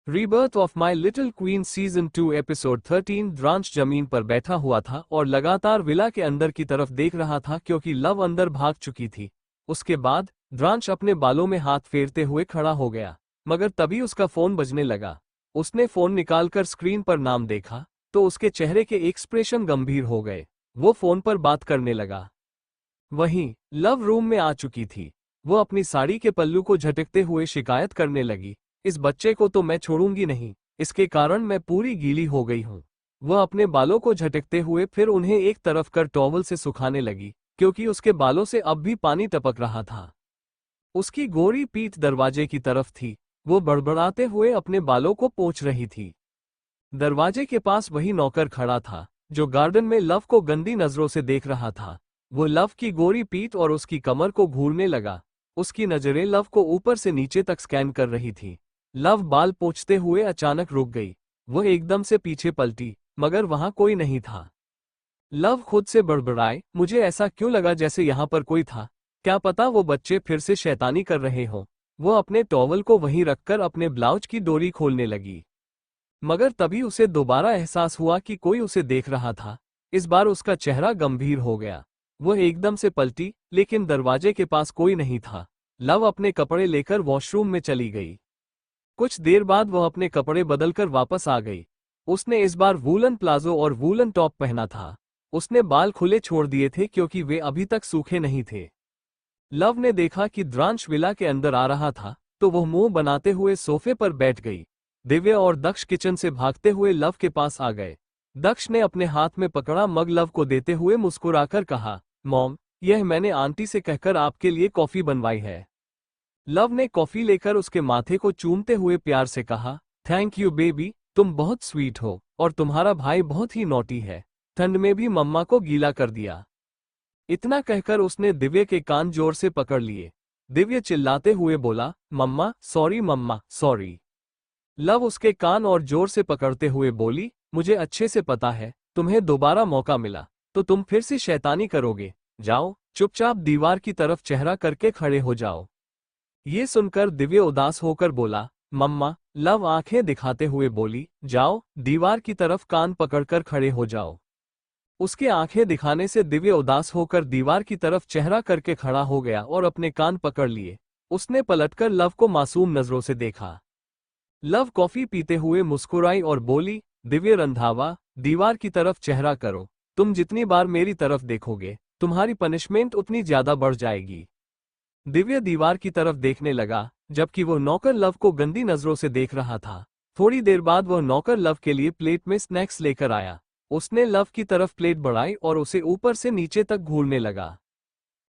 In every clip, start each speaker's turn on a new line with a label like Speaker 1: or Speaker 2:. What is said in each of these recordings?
Speaker 1: Rebirth of my little queen season 2 episode 13। द्रांश जमीन पर बैठा हुआ था और लगातार विला के अंदर की तरफ देख रहा था क्योंकि लव अंदर भाग चुकी थी। उसके बाद द्रांश अपने बालों में हाथ फेरते हुए खड़ा हो गया, मगर तभी उसका फोन बजने लगा। उसने फोन निकालकर स्क्रीन पर नाम देखा तो उसके चेहरे के एक्सप्रेशन गंभीर हो गए। वो फोन पर बात करने लगा। वहीं लव रूम में आ चुकी थी। वो अपनी साड़ी के पल्लू को झटकते हुए शिकायत करने लगी, इस बच्चे को तो मैं छोड़ूंगी नहीं, इसके कारण मैं पूरी गीली हो गई हूँ। वह अपने बालों को झटकते हुए फिर उन्हें एक तरफ कर टॉवल से सुखाने लगी क्योंकि उसके बालों से अब भी पानी टपक रहा था। उसकी गोरी पीठ दरवाजे की तरफ थी। वो बड़बड़ाते हुए अपने बालों को पोंछ रही थी। दरवाजे के पास वही नौकर खड़ा था जो गार्डन में लव को गंदी नजरों से देख रहा था। वो लव की गोरी पीठ और उसकी कमर को घूरने लगा। उसकी नजरें लव को ऊपर से नीचे तक स्कैन कर रही थी। लव बाल पोंछते हुए अचानक रुक गई। वह एकदम से पीछे पलटी, मगर वहां कोई नहीं था। लव खुद से बड़बड़ाए, मुझे ऐसा क्यों लगा जैसे यहां पर कोई था। क्या पता वो बच्चे फिर से शैतानी कर रहे हों। वो अपने टॉवल को वहीं रखकर अपने ब्लाउज की डोरी खोलने लगी, मगर तभी उसे दोबारा एहसास हुआ कि कोई उसे देख रहा था। इस बार उसका चेहरा गंभीर हो गया। वह एकदम से पलटी, लेकिन दरवाजे के पास कोई नहीं था। लव अपने कपड़े लेकर वॉशरूम में चली गई। कुछ देर बाद वह अपने कपड़े बदलकर वापस आ गई। उसने इस बार वूलन प्लाजो और वूलन टॉप पहना था। उसने बाल खुले छोड़ दिए थे क्योंकि वे अभी तक सूखे नहीं थे। लव ने देखा कि द्रांश विला के अंदर आ रहा था तो वह मुंह बनाते हुए सोफे पर बैठ गई। दिव्या और दक्ष किचन से भागते हुए लव के पास आ गए। दक्ष ने अपने हाथ में पकड़ा मग लव को देते हुए मुस्कुराकर कहा, मॉम, यह मैंने आंटी से कहकर आपके लिए कॉफी बनवाई है। लव ने कॉफी लेकर उसके माथे को चूमते हुए प्यार से कहा, थैंक यू बेबी, तुम बहुत स्वीट हो और तुम्हारा भाई बहुत ही नॉटी है। ठंड में भी मम्मा को गीला कर दिया। इतना कहकर उसने दिव्या के कान जोर से पकड़ लिए। दिव्या चिल्लाते हुए बोला, मम्मा सॉरी, मम्मा सॉरी। लव उसके कान और जोर से पकड़ते हुए बोली, मुझे अच्छे से पता है तुम्हें दोबारा मौका मिला तो तुम फिर से शैतानी करोगे। जाओ, चुपचाप दीवार की तरफ चेहरा करके खड़े हो जाओ। ये सुनकर दिव्या उदास होकर बोला, मम्मा। लव आंखें दिखाते हुए बोली, जाओ, दीवार की तरफ कान पकड़कर खड़े हो जाओ। उसके आंखें दिखाने से दिव्या उदास होकर दीवार की तरफ चेहरा करके खड़ा हो गया और अपने कान पकड़ लिए। उसने पलटकर लव को मासूम नजरों से देखा। लव कॉफी पीते हुए मुस्कुराई और बोली, दिव्या रंधावा, दीवार की तरफ चेहरा करो। तुम जितनी बार मेरी तरफ देखोगे तुम्हारी पनिशमेंट उतनी ज्यादा बढ़ जाएगी। दिव्या दीवार की तरफ देखने लगा, जबकि वह नौकर लव को गंदी नजरों से देख रहा था। थोड़ी देर बाद वह नौकर लव के लिए प्लेट में स्नैक्स लेकर आया। उसने लव की तरफ प्लेट बढ़ाई और उसे ऊपर से नीचे तक घूरने लगा।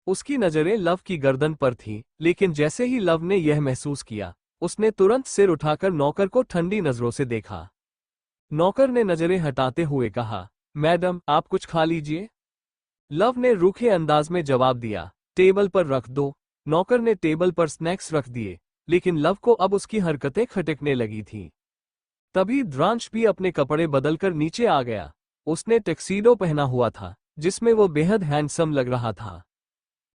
Speaker 1: उसकी नजरें लव की गर्दन पर थीं, लेकिन जैसे ही लव ने यह महसूस किया, उसने तुरंत सिर उठाकर नौकर को ठंडी नजरों से देखा। नौकर ने नजरें हटाते हुए कहा, मैडम आप कुछ खा लीजिए। लव ने रूखे अंदाज में जवाब दिया, टेबल पर रख दो। नौकर ने टेबल पर स्नैक्स रख दिए, लेकिन लव को अब उसकी हरकतें खटकने लगी थीं। तभी द्रांश भी अपने कपड़े बदलकर नीचे आ गया। उसने टक्सीडो पहना हुआ था जिसमें वो बेहद हैंडसम लग रहा था।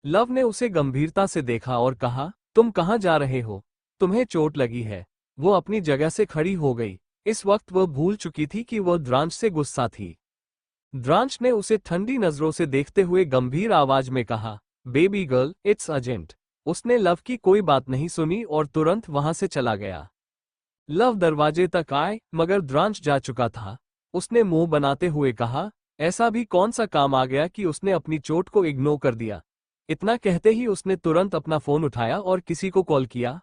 Speaker 1: लव ने उसे गंभीरता से देखा और कहा, तुम कहाँ जा रहे हो? तुम्हें चोट लगी है? वो अपनी जगह से खड़ी हो गई। इस वक्त वह भूल चुकी थी कि वह द्रांश से गुस्सा थी। द्रांश ने उसे ठंडी नजरों से देखते हुए गंभीर आवाज में कहा, बेबी गर्ल, इट्स अर्जेंट। उसने लव की कोई बात नहीं सुनी और तुरंत वहां से चला गया। लव दरवाजे तक आए, मगर द्रांश जा चुका था। उसने मुंह बनाते हुए कहा, ऐसा भी कौन सा काम आ गया कि उसने अपनी चोट को इग्नोर कर दिया। इतना कहते ही उसने तुरंत अपना फोन उठाया और किसी को कॉल किया।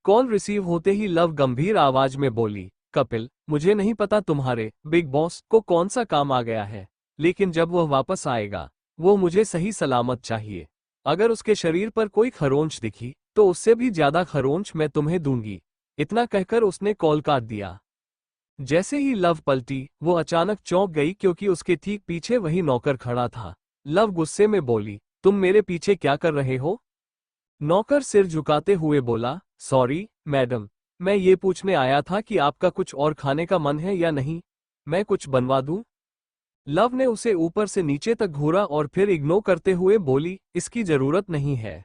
Speaker 1: कॉल रिसीव होते ही लव गंभीर आवाज में बोली, कपिल, मुझे नहीं पता तुम्हारे बिग बॉस को कौन सा काम आ गया है, लेकिन जब वह वापस आएगा वो मुझे सही सलामत चाहिए। अगर उसके शरीर पर कोई खरोंच दिखी तो उससे भी ज्यादा खरोंच मैं तुम्हें दूंगी। इतना कहकर उसने कॉल काट दिया। जैसे ही लव पलटी, वो अचानक चौंक गई क्योंकि उसके ठीक पीछे वही नौकर खड़ा था। लव गुस्से में बोली, तुम मेरे पीछे क्या कर रहे हो? नौकर सिर झुकाते हुए बोला, सॉरी मैडम, मैं ये पूछने आया था कि आपका कुछ और खाने का मन है या नहीं, मैं कुछ बनवा दूं? लव ने उसे ऊपर से नीचे तक घूरा और फिर इग्नोर करते हुए बोली, इसकी जरूरत नहीं है।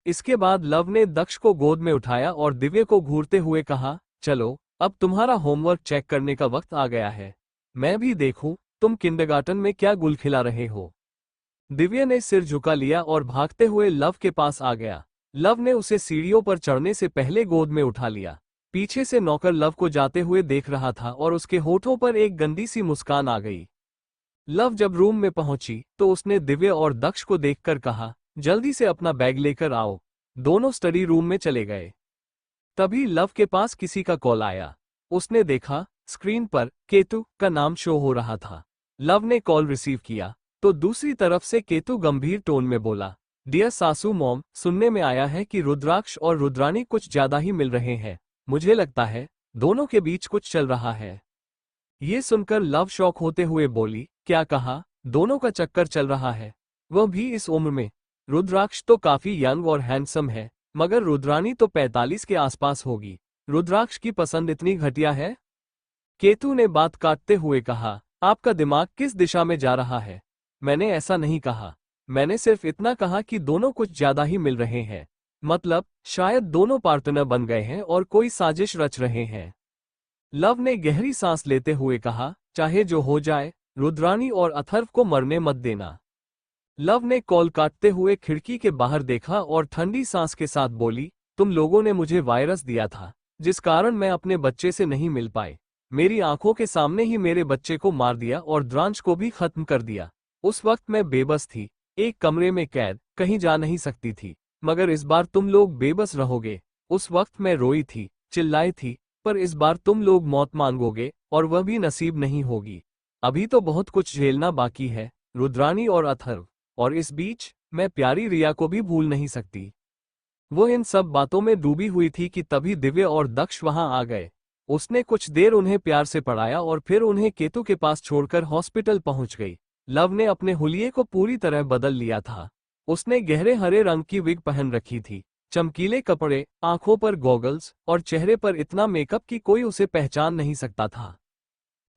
Speaker 1: इसके बाद लव ने दक्ष को गोद में उठाया और दिव्या को घूरते हुए कहा, चलो अब तुम्हारा होमवर्क चेक करने का वक्त आ गया है। मैं भी देखूं तुम किंडरगार्टन में क्या गुल खिला रहे हो। दिव्या ने सिर झुका लिया और भागते हुए लव के पास आ गया। लव ने उसे सीढ़ियों पर चढ़ने से पहले गोद में उठा लिया। पीछे से नौकर लव को जाते हुए देख रहा था और उसके होठों पर एक गंदी सी मुस्कान आ गई। लव जब रूम में पहुंची तो उसने दिव्या और दक्ष को देखकर कहा, जल्दी से अपना बैग लेकर आओ। दोनों स्टडी रूम में चले गए। तभी लव के पास किसी का कॉल आया। उसने देखा स्क्रीन पर केतु का नाम शो हो रहा था। लव ने कॉल रिसीव किया तो दूसरी तरफ से केतु गंभीर टोन में बोला, डियर सासू मॉम, सुनने में आया है कि रुद्राक्ष और रुद्रानी कुछ ज्यादा ही मिल रहे हैं। मुझे लगता है दोनों के बीच कुछ चल रहा है। ये सुनकर लव शॉक होते हुए बोली, क्या कहा? दोनों का चक्कर चल रहा है? वह भी इस उम्र में? रुद्राक्ष तो काफी यंग और हैंडसम है, मगर रुद्रानी तो 45 के आसपास होगी। रुद्राक्ष की पसंद इतनी घटिया है? केतु ने बात काटते हुए कहा, आपका दिमाग किस दिशा में जा रहा है? मैंने ऐसा नहीं कहा। मैंने सिर्फ इतना कहा कि दोनों कुछ ज्यादा ही मिल रहे हैं। मतलब शायद दोनों पार्टनर बन गए हैं और कोई साजिश रच रहे हैं। लव ने गहरी सांस लेते हुए कहा, चाहे जो हो जाए, रुद्रानी और अथर्व को मरने मत देना। लव ने कॉल काटते हुए खिड़की के बाहर देखा और ठंडी सांस के साथ बोली, तुम लोगों ने मुझे वायरस दिया था, जिस कारण मैं अपने बच्चे से नहीं मिल पाई। मेरी आंखों के सामने ही मेरे बच्चे को मार दिया और द्रांश को भी खत्म कर दिया। उस वक्त मैं बेबस थी, एक कमरे में कैद, कहीं जा नहीं सकती थी। मगर इस बार तुम लोग बेबस रहोगे। उस वक्त मैं रोई थी, चिल्लाई थी, पर इस बार तुम लोग मौत मांगोगे और वह भी नसीब नहीं होगी। अभी तो बहुत कुछ झेलना बाकी है, रुद्रानी और अथर्व। और इस बीच मैं प्यारी रिया को भी भूल नहीं सकती। वो इन सब बातों में डूबी हुई थी कि तभी दिव्या और दक्ष वहां आ गए। उसने कुछ देर उन्हें प्यार से पढ़ाया और फिर उन्हें केतु के पास छोड़कर हॉस्पिटल पहुंच गई। लव ने अपने हुलिये को पूरी तरह बदल लिया था। उसने गहरे हरे रंग की विग पहन रखी थी, चमकीले कपड़े, आंखों पर गॉगल्स और चेहरे पर इतना मेकअप कि कोई उसे पहचान नहीं सकता था।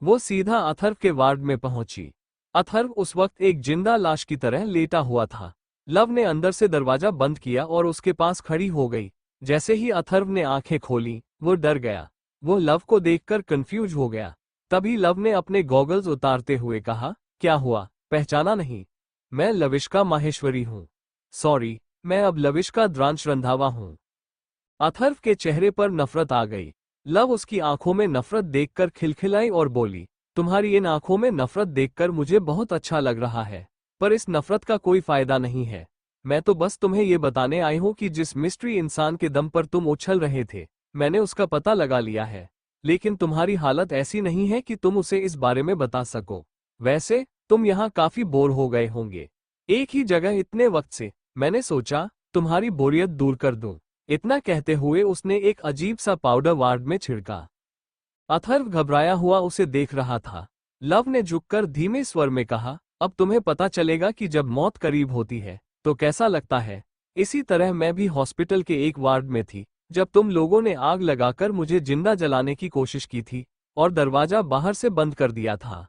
Speaker 1: वो सीधा अथर्व के वार्ड में पहुंची। अथर्व उस वक्त एक जिंदा लाश की तरह लेटा हुआ था। लव ने अंदर से दरवाजा बंद किया और उसके पास खड़ी हो गई। जैसे ही अथर्व ने आंखें खोली, वो डर गया। वो लव को देखकर कंफ्यूज हो गया। तभी लव ने अपने गॉगल्स उतारते हुए कहा, क्या हुआ, पहचाना नहीं? मैं लविष्का माहेश्वरी हूँ। सॉरी, मैं अब लविष्का द्रांश रंधावा हूँ। अथर्व के चेहरे पर नफरत आ गई। लव उसकी आंखों में नफरत देखकर खिलखिलाई और बोली, तुम्हारी इन आंखों में नफरत देखकर मुझे बहुत अच्छा लग रहा है, पर इस नफरत का कोई फायदा नहीं है। मैं तो बस तुम्हें ये बताने आई हूँ कि जिस मिस्ट्री इंसान के दम पर तुम उछल रहे थे, मैंने उसका पता लगा लिया है। लेकिन तुम्हारी हालत ऐसी नहीं है कि तुम उसे इस बारे में बता सको। वैसे तुम यहाँ काफी बोर हो गए होंगे, एक ही जगह इतने वक्त से। मैंने सोचा तुम्हारी बोरियत दूर कर दूं। इतना कहते हुए उसने एक अजीब सा पाउडर वार्ड में छिड़का। अथर्व घबराया हुआ उसे देख रहा था। लव ने झुककर धीमे स्वर में कहा, अब तुम्हें पता चलेगा कि जब मौत करीब होती है तो कैसा लगता है। इसी तरह मैं भी हॉस्पिटल के एक वार्ड में थी जब तुम लोगों ने आग लगाकर मुझे जिंदा जलाने की कोशिश की थी और दरवाजा बाहर से बंद कर दिया था।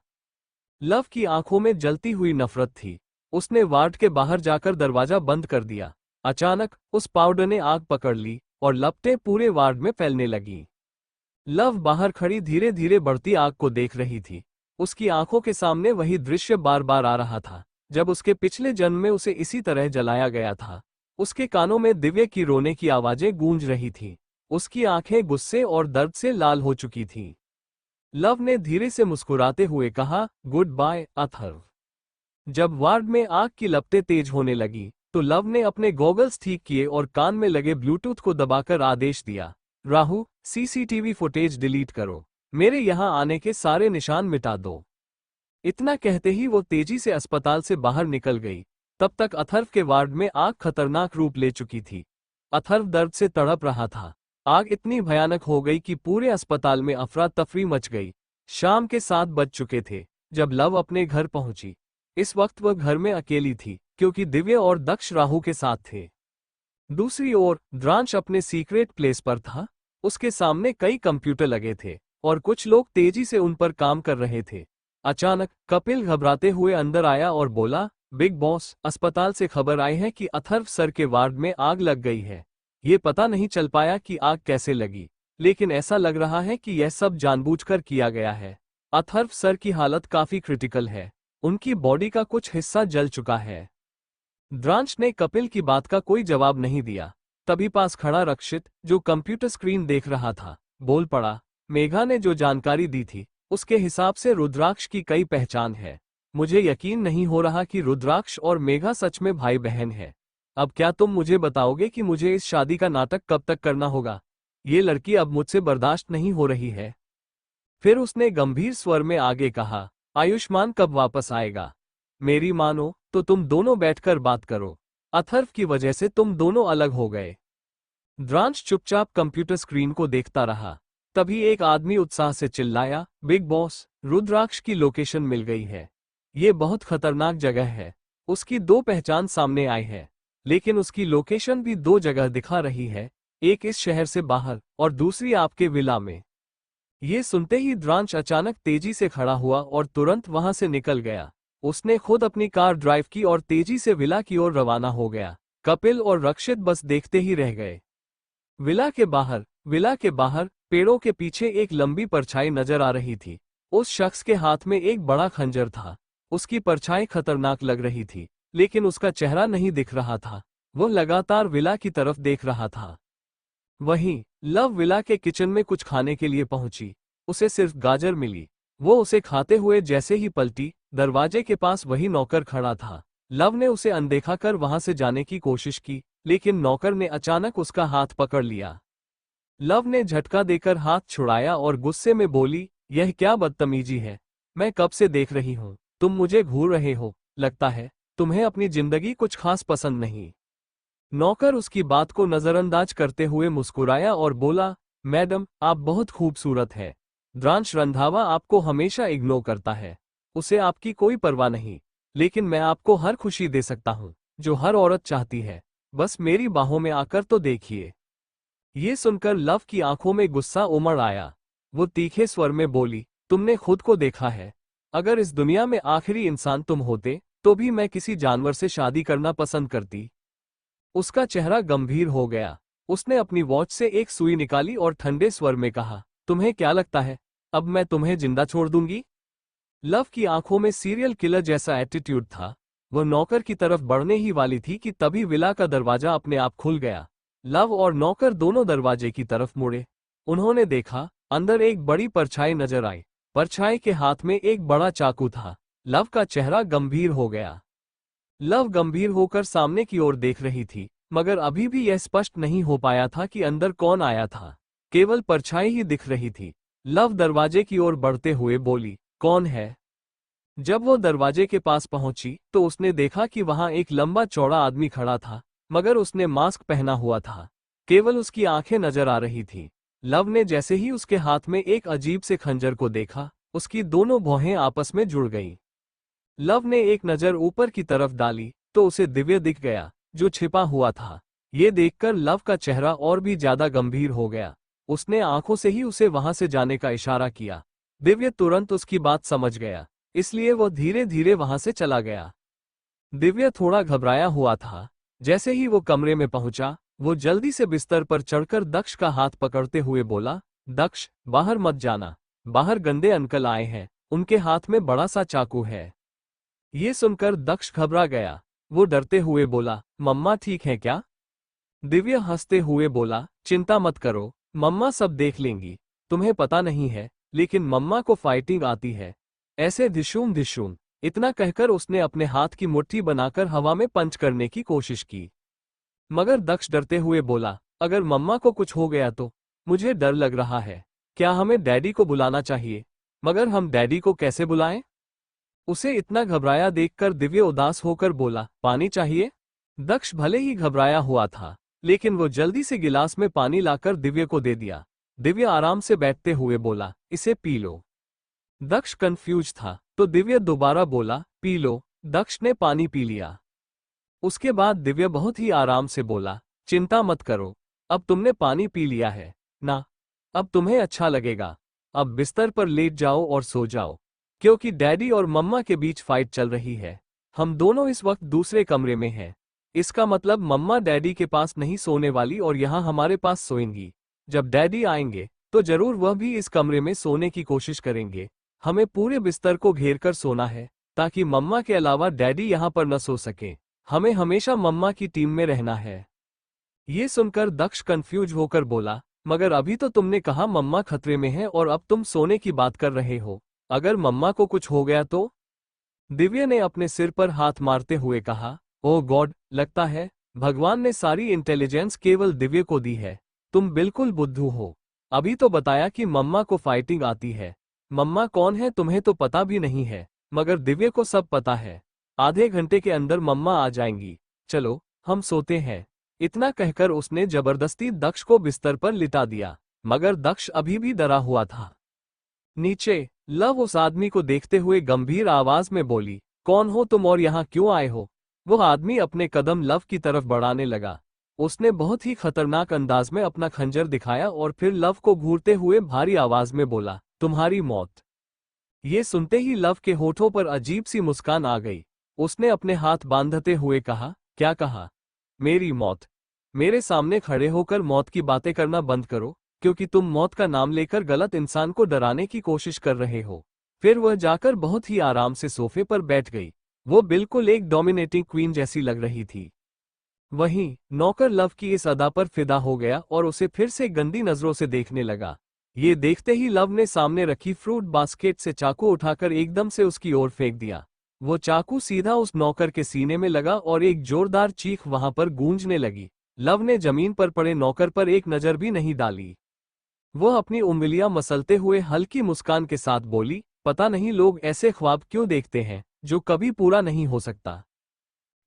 Speaker 1: लव की आंखों में जलती हुई नफरत थी। उसने वार्ड के बाहर जाकर दरवाजा बंद कर दिया। अचानक उस पाउडर ने आग पकड़ ली और लपटें पूरे वार्ड में फैलने लगीं। लव बाहर खड़ी धीरे धीरे बढ़ती आग को देख रही थी। उसकी आंखों के सामने वही दृश्य बार बार आ रहा था, जब उसके पिछले जन्म में उसे इसी तरह जलाया गया था। उसके कानों में दिव्या की रोने की आवाजें गूंज रही थीं। उसकी आंखें गुस्से और दर्द से लाल हो चुकी थीं। लव ने धीरे से मुस्कुराते हुए कहा, गुड बाय अथर्व। जब वार्ड में आग की लपटें तेज होने लगी तो लव ने अपने गॉगल्स ठीक किए और कान में लगे ब्लूटूथ को दबाकर आदेश दिया, राहु, सीसीटीवी फुटेज डिलीट करो। मेरे यहां आने के सारे निशान मिटा दो। इतना कहते ही वो तेजी से अस्पताल से बाहर निकल गई। तब तक अथर्व के वार्ड में आग खतरनाक रूप ले चुकी थी। अथर्व दर्द से तड़प रहा था। आग इतनी भयानक हो गई कि पूरे अस्पताल में अफरा तफरी मच गई। शाम के 7 बज चुके थे जब लव अपने घर पहुंची। इस वक्त वह घर में अकेली थी क्योंकि दिव्या और दक्ष राहु के साथ थे। दूसरी ओर द्रांश अपने सीक्रेट प्लेस पर था। उसके सामने कई कंप्यूटर लगे थे और कुछ लोग तेजी से उन पर काम कर रहे थे। अचानक कपिल घबराते हुए अंदर आया और बोला, बिग बॉस, अस्पताल से खबर आई है कि अथर्व सर के वार्ड में आग लग गई है। ये पता नहीं चल पाया कि आग कैसे लगी। लेकिन ऐसा लग रहा है कि यह सब जानबूझकर किया गया है। अथर्व सर की हालत काफी क्रिटिकल है, उनकी बॉडी का कुछ हिस्सा जल चुका है। द्रांश ने कपिल की बात का कोई जवाब नहीं दिया। तभी पास खड़ा रक्षित, जो कंप्यूटर स्क्रीन देख रहा था, बोल पड़ा, मेघा ने जो जानकारी दी थी उसके हिसाब से रुद्राक्ष की कई पहचान है। मुझे यकीन नहीं हो रहा कि रुद्राक्ष और मेघा सच में भाई बहन है। अब क्या तुम मुझे बताओगे कि मुझे इस शादी का नाटक कब तक करना होगा? ये लड़की अब मुझसे बर्दाश्त नहीं हो रही है। फिर उसने गंभीर स्वर में आगे कहा, आयुष्मान कब वापस आएगा? मेरी मानो तो तुम दोनों बैठकर बात करो। अथर्व की वजह से तुम दोनों अलग हो गए। द्रांश चुपचाप कंप्यूटर स्क्रीन को देखता रहा। तभी एक आदमी उत्साह से चिल्लाया, बिग बॉस, रुद्राक्ष की लोकेशन मिल गई है। ये बहुत खतरनाक जगह है। उसकी 2 पहचान सामने आई है, लेकिन उसकी लोकेशन भी 2 जगह दिखा रही है, एक इस शहर से बाहर और दूसरी आपके विला में। ये सुनते ही द्रांश अचानक तेजी से खड़ा हुआ और तुरंत वहां से निकल गया। उसने खुद अपनी कार ड्राइव की और तेजी से विला की ओर रवाना हो गया। कपिल और रक्षित बस देखते ही रह गए। विला के बाहर पेड़ों के पीछे एक लंबी परछाई नजर आ रही थी। उस शख्स के हाथ में एक बड़ा खंजर था। उसकी परछाई खतरनाक लग रही थी, लेकिन उसका चेहरा नहीं दिख रहा था। वह लगातार विला की तरफ देख रहा था। वहीं लव विला के किचन में कुछ खाने के लिए पहुंची। उसे सिर्फ गाजर मिली। वो उसे खाते हुए जैसे ही पलटी, दरवाजे के पास वही नौकर खड़ा था। लव ने उसे अनदेखा कर वहां से जाने की कोशिश की, लेकिन नौकर ने अचानक उसका हाथ पकड़ लिया। लव ने झटका देकर हाथ छुड़ाया और गुस्से में बोली, यह क्या बदतमीजी है? मैं कब से देख रही हूं, तुम मुझे घूर रहे हो। लगता है तुम्हें अपनी जिंदगी कुछ खास पसंद नहीं। नौकर उसकी बात को नजरअंदाज करते हुए मुस्कुराया और बोला, मैडम, आप बहुत खूबसूरत है। द्रांश रंधावा आपको हमेशा इग्नोर करता है। उसे आपकी कोई परवाह नहीं। लेकिन मैं आपको हर खुशी दे सकता हूं जो हर औरत चाहती है। बस मेरी बाहों में आकर तो देखिए। ये सुनकर लव की आंखों में गुस्सा उमड़ आया। वो तीखे स्वर में बोली, तुमने खुद को देखा है। अगर इस दुनिया में आखिरी इंसान तुम होते तो भी मैं किसी जानवर से शादी करना पसंद करती। उसका चेहरा गंभीर हो गया। उसने अपनी वॉच से एक सुई निकाली और ठंडे स्वर में कहा, तुम्हें क्या लगता है अब मैं तुम्हें जिंदा छोड़ दूंगी? लव की आंखों में सीरियल किलर जैसा एटीट्यूड था। वह नौकर की तरफ बढ़ने ही वाली थी कि तभी विला का दरवाजा अपने आप खुल गया। लव और नौकर दोनों दरवाजे की तरफ मुड़े। उन्होंने देखा, अंदर एक बड़ी परछाई नजर आई। परछाई के हाथ में एक बड़ा चाकू था। लव का चेहरा गंभीर हो गया। लव गंभीर होकर सामने की ओर देख रही थी, मगर अभी भी यह स्पष्ट नहीं हो पाया था कि अंदर कौन आया था। केवल परछाई ही दिख रही थी। लव दरवाजे की ओर बढ़ते हुए बोली, कौन है? जब वो दरवाजे के पास पहुंची तो उसने देखा कि वहां एक लंबा चौड़ा आदमी खड़ा था, मगर उसने मास्क पहना हुआ था। केवल उसकी आंखें नजर आ रही थी। लव ने जैसे ही उसके हाथ में एक अजीब से खंजर को देखा, उसकी दोनों भौहें आपस में जुड़ गईं। लव ने एक नजर ऊपर की तरफ डाली तो उसे दिव्य दिख गया, जो छिपा हुआ था। ये देखकर लव का चेहरा और भी ज्यादा गंभीर हो गया। उसने आंखों से ही उसे वहां से जाने का इशारा किया। दिव्य तुरंत उसकी बात समझ गया, इसलिए वह धीरे धीरे वहां से चला गया। दिव्य थोड़ा घबराया हुआ था। जैसे ही वो कमरे में पहुंचा, वो जल्दी से बिस्तर पर चढ़कर दक्ष का हाथ पकड़ते हुए बोला, दक्ष, बाहर मत जाना। बाहर गंदे अंकल आए हैं, उनके हाथ में बड़ा सा चाकू है। ये सुनकर दक्ष घबरा गया। वो डरते हुए बोला, मम्मा ठीक है क्या? दिव्य हंसते हुए बोला, चिंता मत करो, मम्मा सब देख लेंगी। तुम्हें पता नहीं है, लेकिन मम्मा को फाइटिंग आती है। ऐसे धिशूम धिशूम। इतना कहकर उसने अपने हाथ की मुट्ठी बनाकर हवा में पंच करने की कोशिश की। मगर दक्ष डरते हुए बोला, अगर मम्मा को कुछ हो गया तो? मुझे डर लग रहा है। क्या हमें डैडी को बुलाना चाहिए? मगर हम डैडी को कैसे बुलाएं? उसे इतना घबराया देखकर दिव्य उदास होकर बोला, पानी चाहिए? दक्ष भले ही घबराया हुआ था, लेकिन वो जल्दी से गिलास में पानी लाकर दिव्य को दे दिया। दिव्य आराम से बैठते हुए बोला, इसे पी लो। दक्ष कंफ्यूज था, तो दिव्य दोबारा बोला, पी लो। दक्ष ने पानी पी लिया। उसके बाद दिव्य बहुत ही आराम से बोला, चिंता मत करो, अब तुमने पानी पी लिया है ना? अब तुम्हें अच्छा लगेगा। अब बिस्तर पर लेट जाओ और सो जाओ, क्योंकि डैडी और मम्मा के बीच फाइट चल रही है। हम दोनों इस वक्त दूसरे कमरे में हैं। इसका मतलब मम्मा डैडी के पास नहीं सोने वाली और यहाँ हमारे पास सोएंगी। जब डैडी आएंगे तो जरूर वह भी इस कमरे में सोने की कोशिश करेंगे। हमें पूरे बिस्तर को घेर कर सोना है ताकि मम्मा के अलावा डैडी यहाँ पर न सो सके। हमें हमेशा मम्मा की टीम में रहना है। ये सुनकर दक्ष कंफ्यूज होकर बोला, मगर अभी तो तुमने कहा मम्मा खतरे में है और अब तुम सोने की बात कर रहे हो। अगर मम्मा को कुछ हो गया तो? दिव्या ने अपने सिर पर हाथ मारते हुए कहा, ओह गॉड, लगता है भगवान ने सारी इंटेलिजेंस केवल दिव्या को दी है। तुम बिल्कुल बुद्धू हो। अभी तो बताया कि मम्मा को फाइटिंग आती है। मम्मा कौन है तुम्हें तो पता भी नहीं है, मगर दिव्या को सब पता है। आधे घंटे के अंदर मम्मा आ जाएंगी। चलो हम सोते हैं। इतना कहकर उसने जबरदस्ती दक्ष को बिस्तर पर लिटा दिया, मगर दक्ष अभी भी डरा हुआ था। नीचे लव उस आदमी को देखते हुए गंभीर आवाज में बोली, कौन हो तुम और यहाँ क्यों आए हो? वह आदमी अपने कदम लव की तरफ बढ़ाने लगा। उसने बहुत ही खतरनाक अंदाज में अपना खंजर दिखाया और फिर लव को घूरते हुए भारी आवाज में बोला, तुम्हारी मौत। ये सुनते ही लव के होठों पर अजीब सी मुस्कान आ गई। उसने अपने हाथ बांधते हुए कहा, क्या कहा? मेरी मौत? मेरे सामने खड़े होकर मौत की बातें करना बंद करो, क्योंकि तुम मौत का नाम लेकर गलत इंसान को डराने की कोशिश कर रहे हो। फिर वह जाकर बहुत ही आराम से सोफे पर बैठ गई। वो बिल्कुल एक डोमिनेटिंग क्वीन जैसी लग रही थी। वहीं नौकर लव की इस अदा पर फिदा हो गया और उसे फिर से गंदी नजरों से देखने लगा। ये देखते ही लव ने सामने रखी फ्रूट बास्केट से चाकू उठाकर एकदम से उसकी ओर फेंक दिया। वो चाकू सीधा उस नौकर के सीने में लगा और एक जोरदार चीख वहां पर गूंजने लगी। लव ने जमीन पर पड़े नौकर पर एक नजर भी नहीं डाली। वह अपनी उंगलियां मसलते हुए हल्की मुस्कान के साथ बोली, पता नहीं लोग ऐसे ख्वाब क्यों देखते हैं जो कभी पूरा नहीं हो सकता।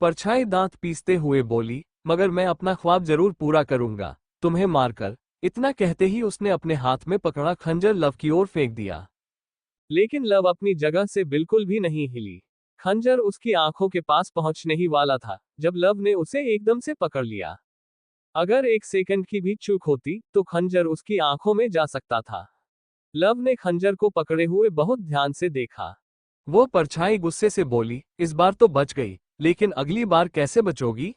Speaker 1: परछाई दांत पीसते हुए बोली, मगर मैं अपना ख्वाब जरूर पूरा करूंगा, तुम्हें मारकर। इतना कहते ही उसने अपने हाथ में पकड़ा खंजर लव की ओर फेंक दिया। लेकिन लव अपनी जगह से बिल्कुल भी नहीं हिली। खंजर उसकी आंखों के पास पहुंचने ही वाला था जब लव ने उसे एकदम से पकड़ लिया। अगर एक सेकंड की भी चूक होती तो खंजर उसकी आंखों में जा सकता था। लव ने खंजर को पकड़े हुए बहुत ध्यान से देखा। वो परछाई गुस्से से बोली, इस बार तो बच गई, लेकिन अगली बार कैसे बचोगी?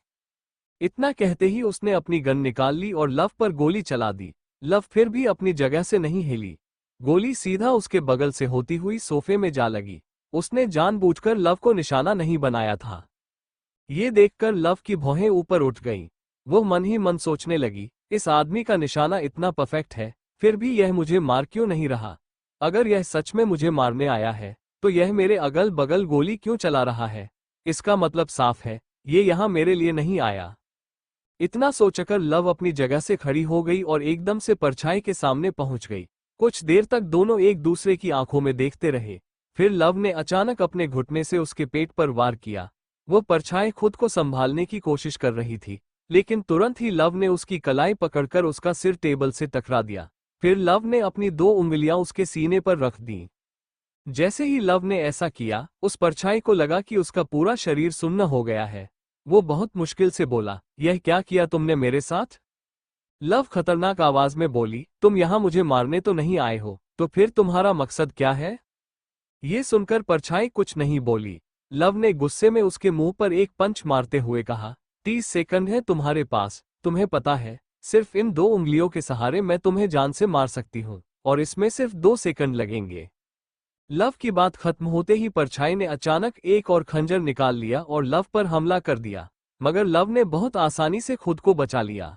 Speaker 1: इतना कहते ही उसने अपनी गन निकाल ली और लव पर गोली चला दी। लव फिर भी अपनी जगह से नहीं हिली। गोली सीधा उसके बगल से होती हुई सोफे में जा लगी। उसने जानबूझकर लव को निशाना नहीं बनाया था। ये देखकर लव की भौहें ऊपर उठ गईं। वो मन ही मन सोचने लगी, इस आदमी का निशाना इतना परफेक्ट है, फिर भी यह मुझे मार क्यों नहीं रहा? अगर यह सच में मुझे मारने आया है तो यह मेरे अगल बगल गोली क्यों चला रहा है? इसका मतलब साफ है, ये यहाँ मेरे लिए नहीं आया। इतना सोचकर लव अपनी जगह से खड़ी हो गई और एकदम से परछाई के सामने पहुंच गई। कुछ देर तक दोनों एक दूसरे की आंखों में देखते रहे। फिर लव ने अचानक अपने घुटने से उसके पेट पर वार किया। वो परछाई खुद को संभालने की कोशिश कर रही थी, लेकिन तुरंत ही लव ने उसकी कलाई पकड़कर उसका सिर टेबल से टकरा दिया। फिर लव ने अपनी 2 उंगलियां उसके सीने पर रख दी। जैसे ही लव ने ऐसा किया, उस परछाई को लगा कि उसका पूरा शरीर सुन्न हो गया है। वो बहुत मुश्किल से बोला, यह क्या किया तुमने मेरे साथ? लव खतरनाक आवाज में बोली, तुम यहां मुझे मारने तो नहीं आए हो, तो फिर तुम्हारा मकसद क्या है? ये सुनकर परछाई कुछ नहीं बोली। लव ने गुस्से में उसके मुंह पर एक पंच मारते हुए कहा, 30 सेकंड है तुम्हारे पास, तुम्हें पता है सिर्फ इन 2 उंगलियों के सहारे मैं तुम्हें जान से मार सकती हूँ, और इसमें सिर्फ 2 सेकंड लगेंगे। लव की बात खत्म होते ही परछाई ने अचानक एक और खंजर निकाल लिया और लव पर हमला कर दिया, मगर लव ने बहुत आसानी से खुद को बचा लिया।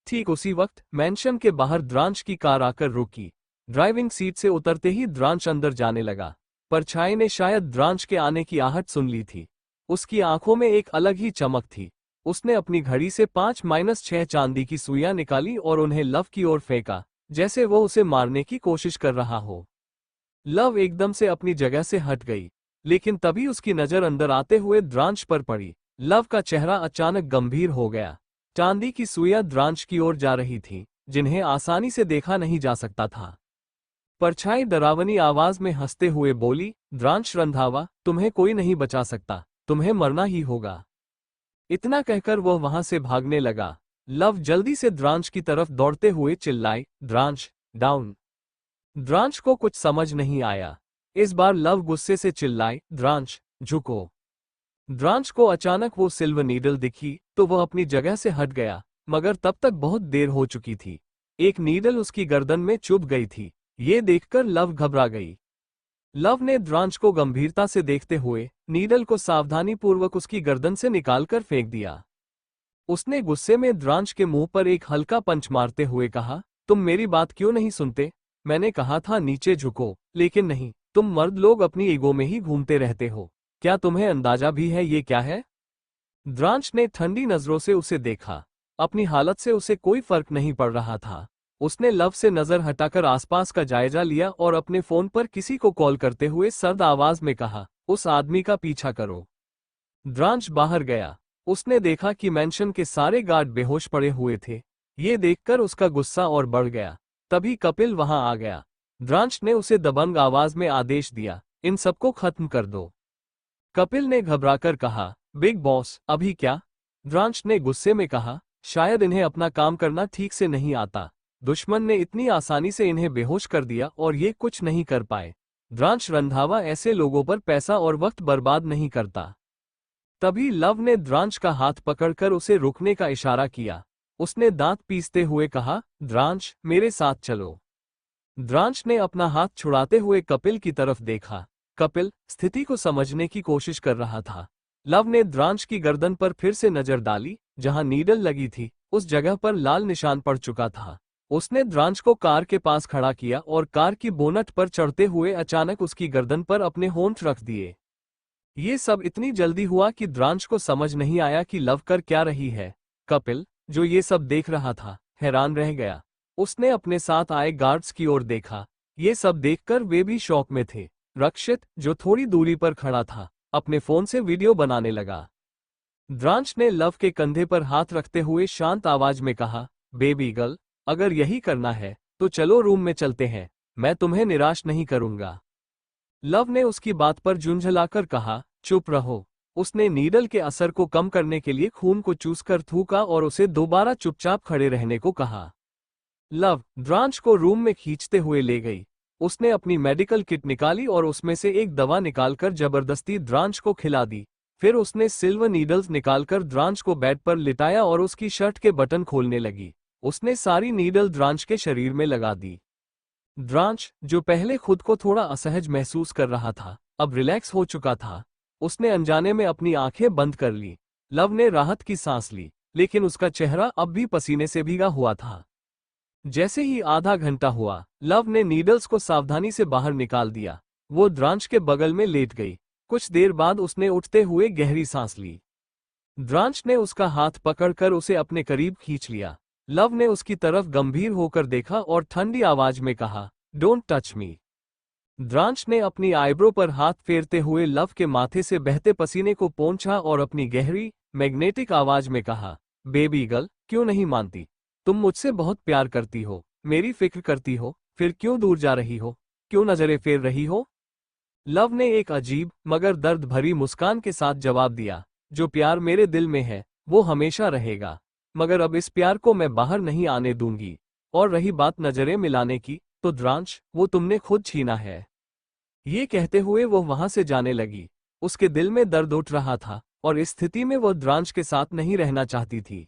Speaker 1: ठीक उसी वक्त मैंशन के बाहर द्रांश की कार आकर रुकी। ड्राइविंग सीट से उतरते ही द्रांश अंदर जाने लगा। परछाई ने शायद द्रांश के आने की आहट सुन ली थी। उसकी आंखों में एक अलग ही चमक थी। उसने अपनी घड़ी से 5-6 चांदी की सुइयां निकाली और उन्हें लव की ओर फेंका, जैसे वो उसे मारने की कोशिश कर रहा हो। लव एकदम से अपनी जगह से हट गई, लेकिन तभी उसकी नजर अंदर आते हुए द्रांश पर पड़ी। लव का चेहरा अचानक गंभीर हो गया। चांदी की सुइयां द्रांश की ओर जा रही थीं, जिन्हें आसानी से देखा नहीं जा सकता था। परछाई डरावनी आवाज में हंसते हुए बोली, द्रांश रंधावा, तुम्हें कोई नहीं बचा सकता, तुम्हें मरना ही होगा। इतना कहकर वह वहां से भागने लगा। लव जल्दी से द्रांश की तरफ दौड़ते हुए चिल्लाई, द्रांश डाउन। द्रांश को कुछ समझ नहीं आया। इस बार लव गुस्से से चिल्लाई, द्रांश झुको। द्रांश को अचानक वो सिल्वर नीडल दिखी तो वह अपनी जगह से हट गया, मगर तब तक बहुत देर हो चुकी थी। एक नीडल उसकी गर्दन में चुभ गई थी। ये देखकर लव घबरा गई। लव ने द्रांश को गंभीरता से देखते हुए नीडल को सावधानीपूर्वक उसकी गर्दन से निकालकर फेंक दिया। उसने गुस्से में द्रांश के मुंह पर एक हल्का पंच मारते हुए कहा, तुम मेरी बात क्यों नहीं सुनते? मैंने कहा था नीचे झुको, लेकिन नहीं, तुम मर्द लोग अपनी ईगो में ही घूमते रहते हो। क्या तुम्हें अंदाजा भी है ये क्या है? द्रांश ने ठंडी नजरों से उसे देखा। अपनी हालत से उसे कोई फर्क नहीं पड़ रहा था। उसने लव से नजर हटाकर आसपास का जायजा लिया और अपने फोन पर किसी को कॉल करते हुए सर्द आवाज में कहा, उस आदमी का पीछा करो। द्रांश बाहर गया। उसने देखा कि मैंशन के सारे गार्ड बेहोश पड़े हुए थे। ये देखकर उसका गुस्सा और बढ़ गया। तभी कपिल वहां आ गया। द्रांश ने उसे दबंग आवाज में आदेश दिया, इन सबको खत्म कर दो। कपिल ने घबराकर कहा, बिग बॉस अभी क्या? द्रांश ने गुस्से में कहा, शायद इन्हें अपना काम करना ठीक से नहीं आता। दुश्मन ने इतनी आसानी से इन्हें बेहोश कर दिया और ये कुछ नहीं कर पाए। द्रांश रंधावा ऐसे लोगों पर पैसा और वक्त बर्बाद नहीं करता। तभी लव ने द्रांश का हाथ पकड़कर उसे रुकने का इशारा किया। उसने दांत पीसते हुए कहा, द्रांश मेरे साथ चलो। द्रांश ने अपना हाथ छुड़ाते हुए कपिल की तरफ देखा। कपिल स्थिति को समझने की कोशिश कर रहा था। लव ने द्रांश की गर्दन पर फिर से नजर डाली। जहां नीडल लगी थी उस जगह पर लाल निशान पड़ चुका था। उसने द्रांश को कार के पास खड़ा किया और कार की बोनट पर चढ़ते हुए अचानक उसकी गर्दन पर अपने होंठ रख दिए। ये सब इतनी जल्दी हुआ कि द्रांश को समझ नहीं आया कि लव कर क्या रही है। कपिल, जो ये सब देख रहा था, हैरान रह गया। उसने अपने साथ आए गार्ड्स की ओर देखा। ये सब देखकर वे भी शॉक में थे। रक्षित, जो थोड़ी दूरी पर खड़ा था, अपने फोन से वीडियो बनाने लगा। द्रांश ने लव के कंधे पर हाथ रखते हुए शांत आवाज में कहा, बेबी गर्ल, अगर यही करना है तो चलो रूम में चलते हैं। मैं तुम्हें निराश नहीं करूंगा। लव ने उसकी बात पर झुंझलाकर कहा, चुप रहो। उसने नीडल के असर को कम करने के लिए खून को चूसकर थूका और उसे दोबारा चुपचाप खड़े रहने को कहा। लव द्रांश को रूम में खींचते हुए ले गई। उसने अपनी मेडिकल किट निकाली और उसमें से एक दवा निकालकर जबरदस्ती द्रांश को खिला दी। फिर उसने सिल्वर नीडल्स निकालकर द्रांश को बेड पर लिटाया और उसकी शर्ट के बटन खोलने लगी। उसने सारी नीडल द्रांश के शरीर में लगा दी। द्रांश, जो पहले खुद को थोड़ा असहज महसूस कर रहा था, अब रिलैक्स हो चुका था। उसने अनजाने में अपनी आंखें बंद कर ली। लव ने राहत की सांस ली, लेकिन उसका चेहरा अब भी पसीने से भीगा हुआ था। जैसे ही आधा घंटा हुआ, लव ने नीडल्स को सावधानी से बाहर निकाल दिया। वो द्रांश के बगल में लेट गई। कुछ देर बाद उसने उठते हुए गहरी सांस ली। द्रांश ने उसका हाथ पकड़कर उसे अपने करीब खींच लिया। लव ने उसकी तरफ गंभीर होकर देखा और ठंडी आवाज में कहा, डोंट टच मी। द्रांश ने अपनी आईब्रो पर हाथ फेरते हुए लव के माथे से बहते पसीने को पोंछा और अपनी गहरी, मैग्नेटिक आवाज में कहा, बेबी गर्ल, क्यों नहीं मानती? तुम मुझसे बहुत प्यार करती हो, मेरी फिक्र करती हो, फिर क्यों दूर जा रही हो? क्यों नजरें फेर रही हो? लव ने एक अजीब मगर दर्द भरी मुस्कान के साथ जवाब दिया, जो प्यार मेरे दिल में है वो हमेशा रहेगा, मगर अब इस प्यार को मैं बाहर नहीं आने दूंगी। और रही बात नजरें मिलाने की, तो द्रांश, वो तुमने खुद छीना है। ये कहते हुए वो वहां से जाने लगी। उसके दिल में दर्द उठ रहा था और इस स्थिति में वो द्रांश के साथ नहीं रहना चाहती थी।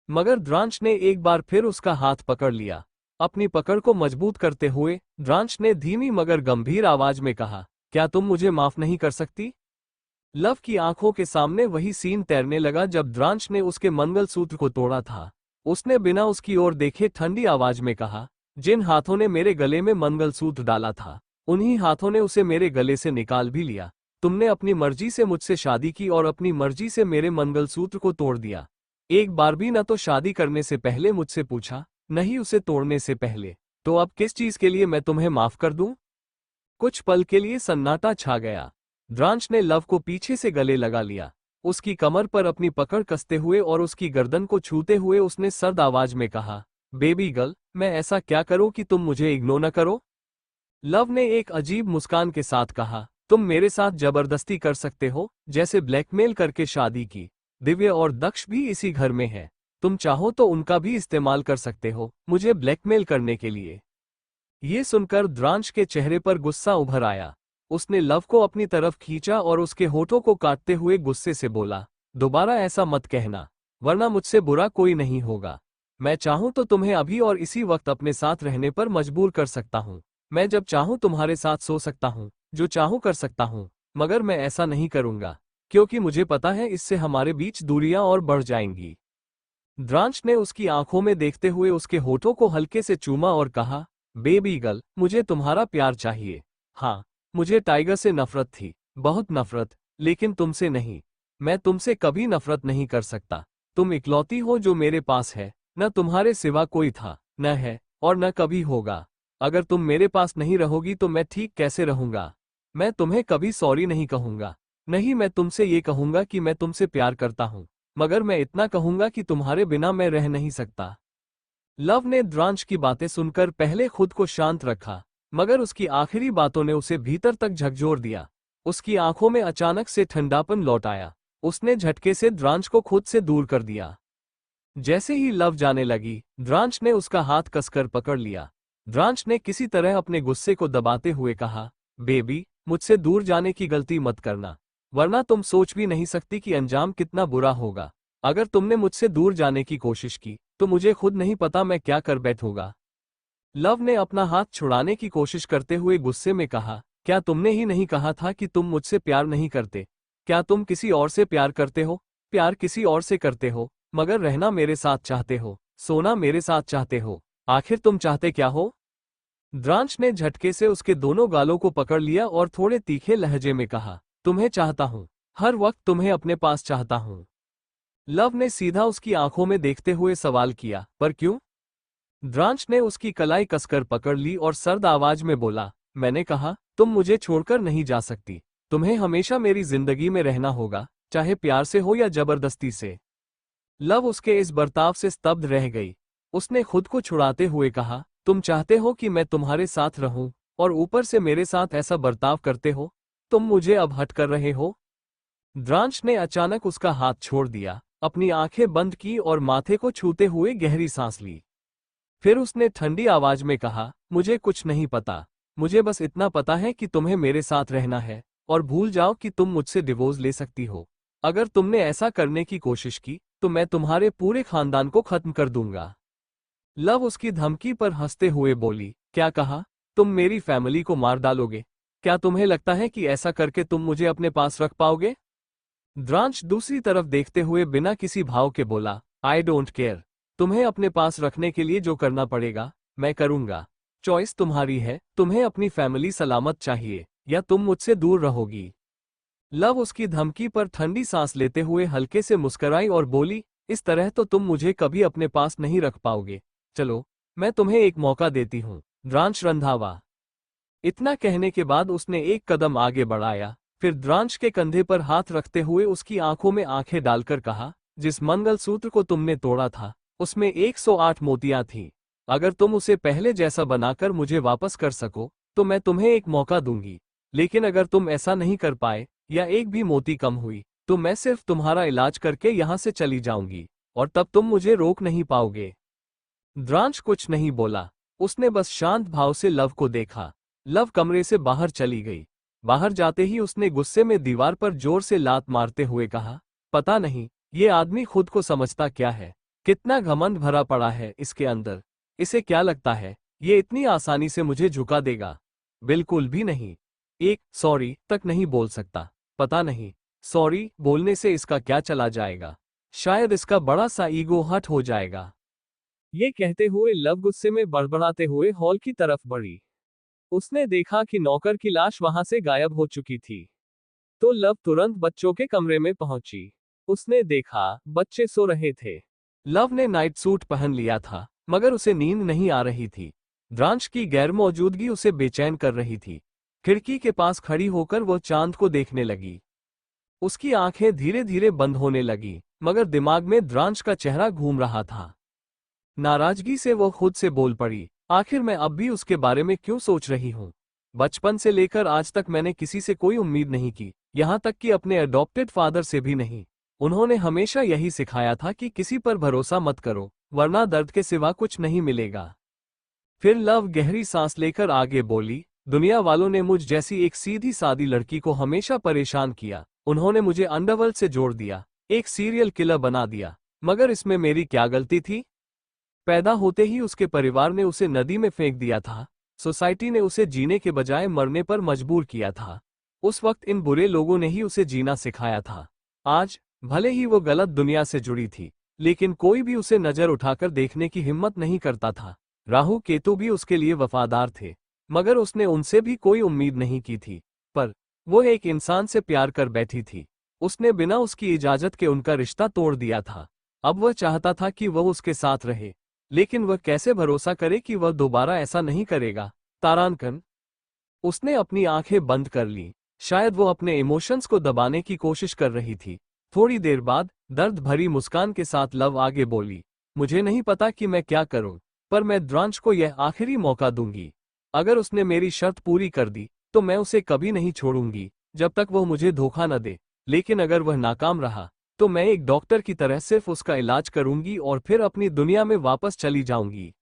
Speaker 1: मगर द्रांश ने एक बार फिर उसका हाथ पकड़ लिया। अपनी पकड़ को मजबूत करते हुए द्रांश ने धीमी मगर गंभीर आवाज में कहा, क्या तुम मुझे माफ नहीं कर सकती? लव की आंखों के सामने वही सीन तैरने लगा जब द्रांश ने उसके मंगलसूत्र को तोड़ा था। उसने बिना उसकी ओर देखे ठंडी आवाज में कहा, जिन हाथों ने मेरे गले में मंगलसूत्र डाला था, उन्हीं हाथों ने उसे मेरे गले से निकाल भी लिया। तुमने अपनी मर्जी से मुझसे शादी की और अपनी मर्जी से मेरे मंगलसूत्र को तोड़ दिया। एक बार भी न तो शादी करने से पहले मुझसे पूछा, न ही उसे तोड़ने से पहले। तो अब किस चीज के लिए मैं तुम्हें माफ कर दूं? कुछ पल के लिए सन्नाटा छा गया। द्रांश ने लव को पीछे से गले लगा लिया। उसकी कमर पर अपनी पकड़ कसते हुए और उसकी गर्दन को छूते हुए उसने सर्द आवाज में कहा, बेबी गर्ल, मैं ऐसा क्या करूं कि तुम मुझे इग्नोर न करो? लव ने एक अजीब मुस्कान के साथ कहा, तुम मेरे साथ जबरदस्ती कर सकते हो, जैसे ब्लैकमेल करके शादी की। दिव्य और दक्ष भी इसी घर में है। तुम चाहो तो उनका भी इस्तेमाल कर सकते हो, मुझे ब्लैकमेल करने के लिए। ये सुनकर द्रांश के चेहरे पर गुस्सा उभर आया। उसने लव को अपनी तरफ खींचा और उसके होठों को काटते हुए गुस्से से बोला, दोबारा ऐसा मत कहना, वरना मुझसे बुरा कोई नहीं होगा। मैं चाहूं तो तुम्हें अभी और इसी वक्त अपने साथ रहने पर मजबूर कर सकता हूं। मैं जब चाहूं तुम्हारे साथ सो सकता हूं, जो चाहूं कर सकता हूं, मगर मैं ऐसा नहीं करूंगा, क्योंकि मुझे पता है इससे हमारे बीच दूरियां और बढ़ जाएंगी। द्रांश ने उसकी आंखों में देखते हुए उसके होठों को हल्के से चूमा और कहा, बेबी गर्ल, मुझे तुम्हारा प्यार चाहिए। हाँ, मुझे टाइगर से नफरत थी, बहुत नफरत, लेकिन तुमसे नहीं। मैं तुमसे कभी नफरत नहीं कर सकता। तुम इकलौती हो जो मेरे पास है, न तुम्हारे सिवा कोई था, न है, और न कभी होगा। अगर तुम मेरे पास नहीं रहोगी तो मैं ठीक कैसे रहूंगा? मैं तुम्हें कभी सॉरी नहीं कहूंगा। नहीं, मैं तुमसे ये कहूंगा कि मैं तुमसे प्यार करता हूं, मगर मैं इतना कहूंगा कि तुम्हारे बिना मैं रह नहीं सकता। लव ने द्रांश की बातें सुनकर पहले खुद को शांत रखा, मगर उसकी आखिरी बातों ने उसे भीतर तक झकझोर दिया। उसकी आंखों में अचानक से ठंडापन लौट आया। उसने झटके से द्रांश को खुद से दूर कर दिया। जैसे ही लव जाने लगी, द्रांश ने उसका हाथ कसकर पकड़ लिया। द्रांश ने किसी तरह अपने गुस्से को दबाते हुए कहा, बेबी, मुझसे दूर जाने की गलती मत करना, वरना तुम सोच भी नहीं सकती कि अंजाम कितना बुरा होगा। अगर तुमने मुझसे दूर जाने की कोशिश की, तो मुझे खुद नहीं पता मैं क्या कर बैठूंगा। लव ने अपना हाथ छुड़ाने की कोशिश करते हुए गुस्से में कहा, क्या तुमने ही नहीं कहा था कि तुम मुझसे प्यार नहीं करते? क्या तुम किसी और से प्यार करते हो? प्यार किसी और से करते हो, मगर रहना मेरे साथ चाहते हो, सोना मेरे साथ चाहते हो। आखिर तुम चाहते क्या हो? द्रांश ने झटके से उसके दोनों गालों को पकड़ लिया और थोड़े तीखे लहजे में कहा, तुम्हें चाहता हूं, हर वक्त तुम्हें अपने पास चाहता हूं। लव ने सीधा उसकी आंखों में देखते हुए सवाल किया, पर क्यों? द्रांश ने उसकी कलाई कसकर पकड़ ली और सर्द आवाज में बोला, मैंने कहा, तुम मुझे छोड़कर नहीं जा सकती। तुम्हें हमेशा मेरी जिंदगी में रहना होगा, चाहे प्यार से हो या जबरदस्ती से। लव उसके इस बर्ताव से स्तब्ध रह गई। उसने खुद को छुड़ाते हुए कहा, तुम चाहते हो कि मैं तुम्हारे साथ रहूं, और ऊपर से मेरे साथ ऐसा बर्ताव करते हो? तुम मुझे अब हट कर रहे हो? द्रांश ने अचानक उसका हाथ छोड़ दिया, अपनी आंखें बंद की और माथे को छूते हुए गहरी सांस ली। फिर उसने ठंडी आवाज में कहा, मुझे कुछ नहीं पता। मुझे बस इतना पता है कि तुम्हें मेरे साथ रहना है, और भूल जाओ कि तुम मुझसे डिवोर्स ले सकती हो। अगर तुमने ऐसा करने की कोशिश की, तो मैं तुम्हारे पूरे खानदान को खत्म कर दूंगा। लव उसकी धमकी पर हंसते हुए बोली, क्या कहा? तुम मेरी फैमिली को मार डालोगे? क्या तुम्हें लगता है कि ऐसा करके तुम मुझे अपने पास रख पाओगे? द्रांश दूसरी तरफ देखते हुए बिना किसी भाव के बोला, आई डोंट केयर। तुम्हें अपने पास रखने के लिए जो करना पड़ेगा, मैं करूंगा। चॉइस तुम्हारी है, तुम्हें अपनी फैमिली सलामत चाहिए, या तुम मुझसे दूर रहोगी। लव उसकी धमकी पर ठंडी सांस लेते हुए हल्के से मुस्कुराई और बोली, इस तरह तो तुम मुझे कभी अपने पास नहीं रख पाओगे। चलो, मैं तुम्हें एक मौका देती हूँ। द्रांश रंधावा। इतना कहने के बाद उसने एक कदम आगे बढ़ाया, फिर द्रांश के कंधे पर हाथ रखते हुए उसकी आंखों में आंखें डालकर कहा, जिस मंगलसूत्र को तुमने तोड़ा था, उसमें 108 मोतियां थीं। अगर तुम उसे पहले जैसा बनाकर मुझे वापस कर सको, तो मैं तुम्हें एक मौका दूंगी। लेकिन अगर तुम ऐसा नहीं कर पाए, या एक भी मोती कम हुई, तो मैं सिर्फ तुम्हारा इलाज करके यहां से चली जाऊंगी, और तब तुम मुझे रोक नहीं पाओगे। द्रांश कुछ नहीं बोला। उसने बस शांत भाव से लव को देखा। लव कमरे से बाहर चली गई। बाहर जाते ही उसने गुस्से में दीवार पर जोर से लात मारते हुए कहा, पता नहीं, ये आदमी खुद को समझता क्या है? कितना घमंड भरा पड़ा है इसके अंदर। इसे क्या लगता है, ये इतनी आसानी से मुझे झुका देगा? बिल्कुल भी नहीं। एक सॉरी तक नहीं बोल सकता। पता नहीं, सॉरी बोलने से इसका क्या चला जाएगा? शायद इसका बड़ा सा ईगो हर्ट हो जाएगा। ये कहते हुए लव गुस्से में बड़बड़ाते हुए हॉल की तरफ बढ़ी। उसने देखा कि नौकर की लाश वहां से गायब हो चुकी थी। तो लव तुरंत बच्चों के कमरे में पहुंची। उसने देखा, बच्चे सो रहे थे। लव ने नाइट सूट पहन लिया था, मगर उसे नींद नहीं आ रही थी। द्रांश की गैरमौजूदगी उसे बेचैन कर रही थी। खिड़की के पास खड़ी होकर वो चांद को देखने लगी। उसकी आंखें धीरे धीरे बंद होने लगी, मगर दिमाग में द्रांश का चेहरा घूम रहा था। नाराजगी से वो खुद से बोल पड़ी, आखिर मैं अब भी उसके बारे में क्यों सोच रही हूँ? बचपन से लेकर आज तक मैंने किसी से कोई उम्मीद नहीं की, यहाँ तक कि अपने अडॉप्टेड फादर से भी नहीं। उन्होंने हमेशा यही सिखाया था कि किसी पर भरोसा मत करो, वरना दर्द के सिवा कुछ नहीं मिलेगा। फिर लव गहरी सांस लेकर आगे बोली, दुनिया वालों ने मुझ जैसी एक सीधी सादी लड़की को हमेशा परेशान किया। उन्होंने मुझे अंडरवर्ल्ड से जोड़ दिया, एक सीरियल किलर बना दिया, मगर इसमें मेरी क्या गलती थी? पैदा होते ही उसके परिवार ने उसे नदी में फेंक दिया था। सोसाइटी ने उसे जीने के बजाय मरने पर मजबूर किया था। उस वक्त इन बुरे लोगों ने ही उसे जीना सिखाया था। आज भले ही वो गलत दुनिया से जुड़ी थी, लेकिन कोई भी उसे नजर उठाकर देखने की हिम्मत नहीं करता था। राहु केतु भी उसके लिए वफादार थे, मगर उसने उनसे भी कोई उम्मीद नहीं की थी। पर वो एक इंसान से प्यार कर बैठी थी। उसने बिना उसकी इजाजत के उनका रिश्ता तोड़ दिया था। अब वह चाहता था कि वह उसके साथ रहे, लेकिन वह कैसे भरोसा करे कि वह दोबारा ऐसा नहीं करेगा। तारांकन। उसने अपनी आंखें बंद कर ली। शायद वो अपने इमोशंस को दबाने की कोशिश कर रही थी। थोड़ी देर बाद दर्द भरी मुस्कान के साथ लव आगे बोली, मुझे नहीं पता कि मैं क्या करूं, पर मैं द्रांश को यह आखिरी मौका दूंगी। अगर उसने मेरी शर्त पूरी कर दी तो मैं उसे कभी नहीं छोड़ूंगी जब तक वह मुझे धोखा न दे। लेकिन अगर वह नाकाम रहा तो मैं एक डॉक्टर की तरह सिर्फ उसका इलाज करूंगी और फिर अपनी दुनिया में वापस चली जाऊंगी।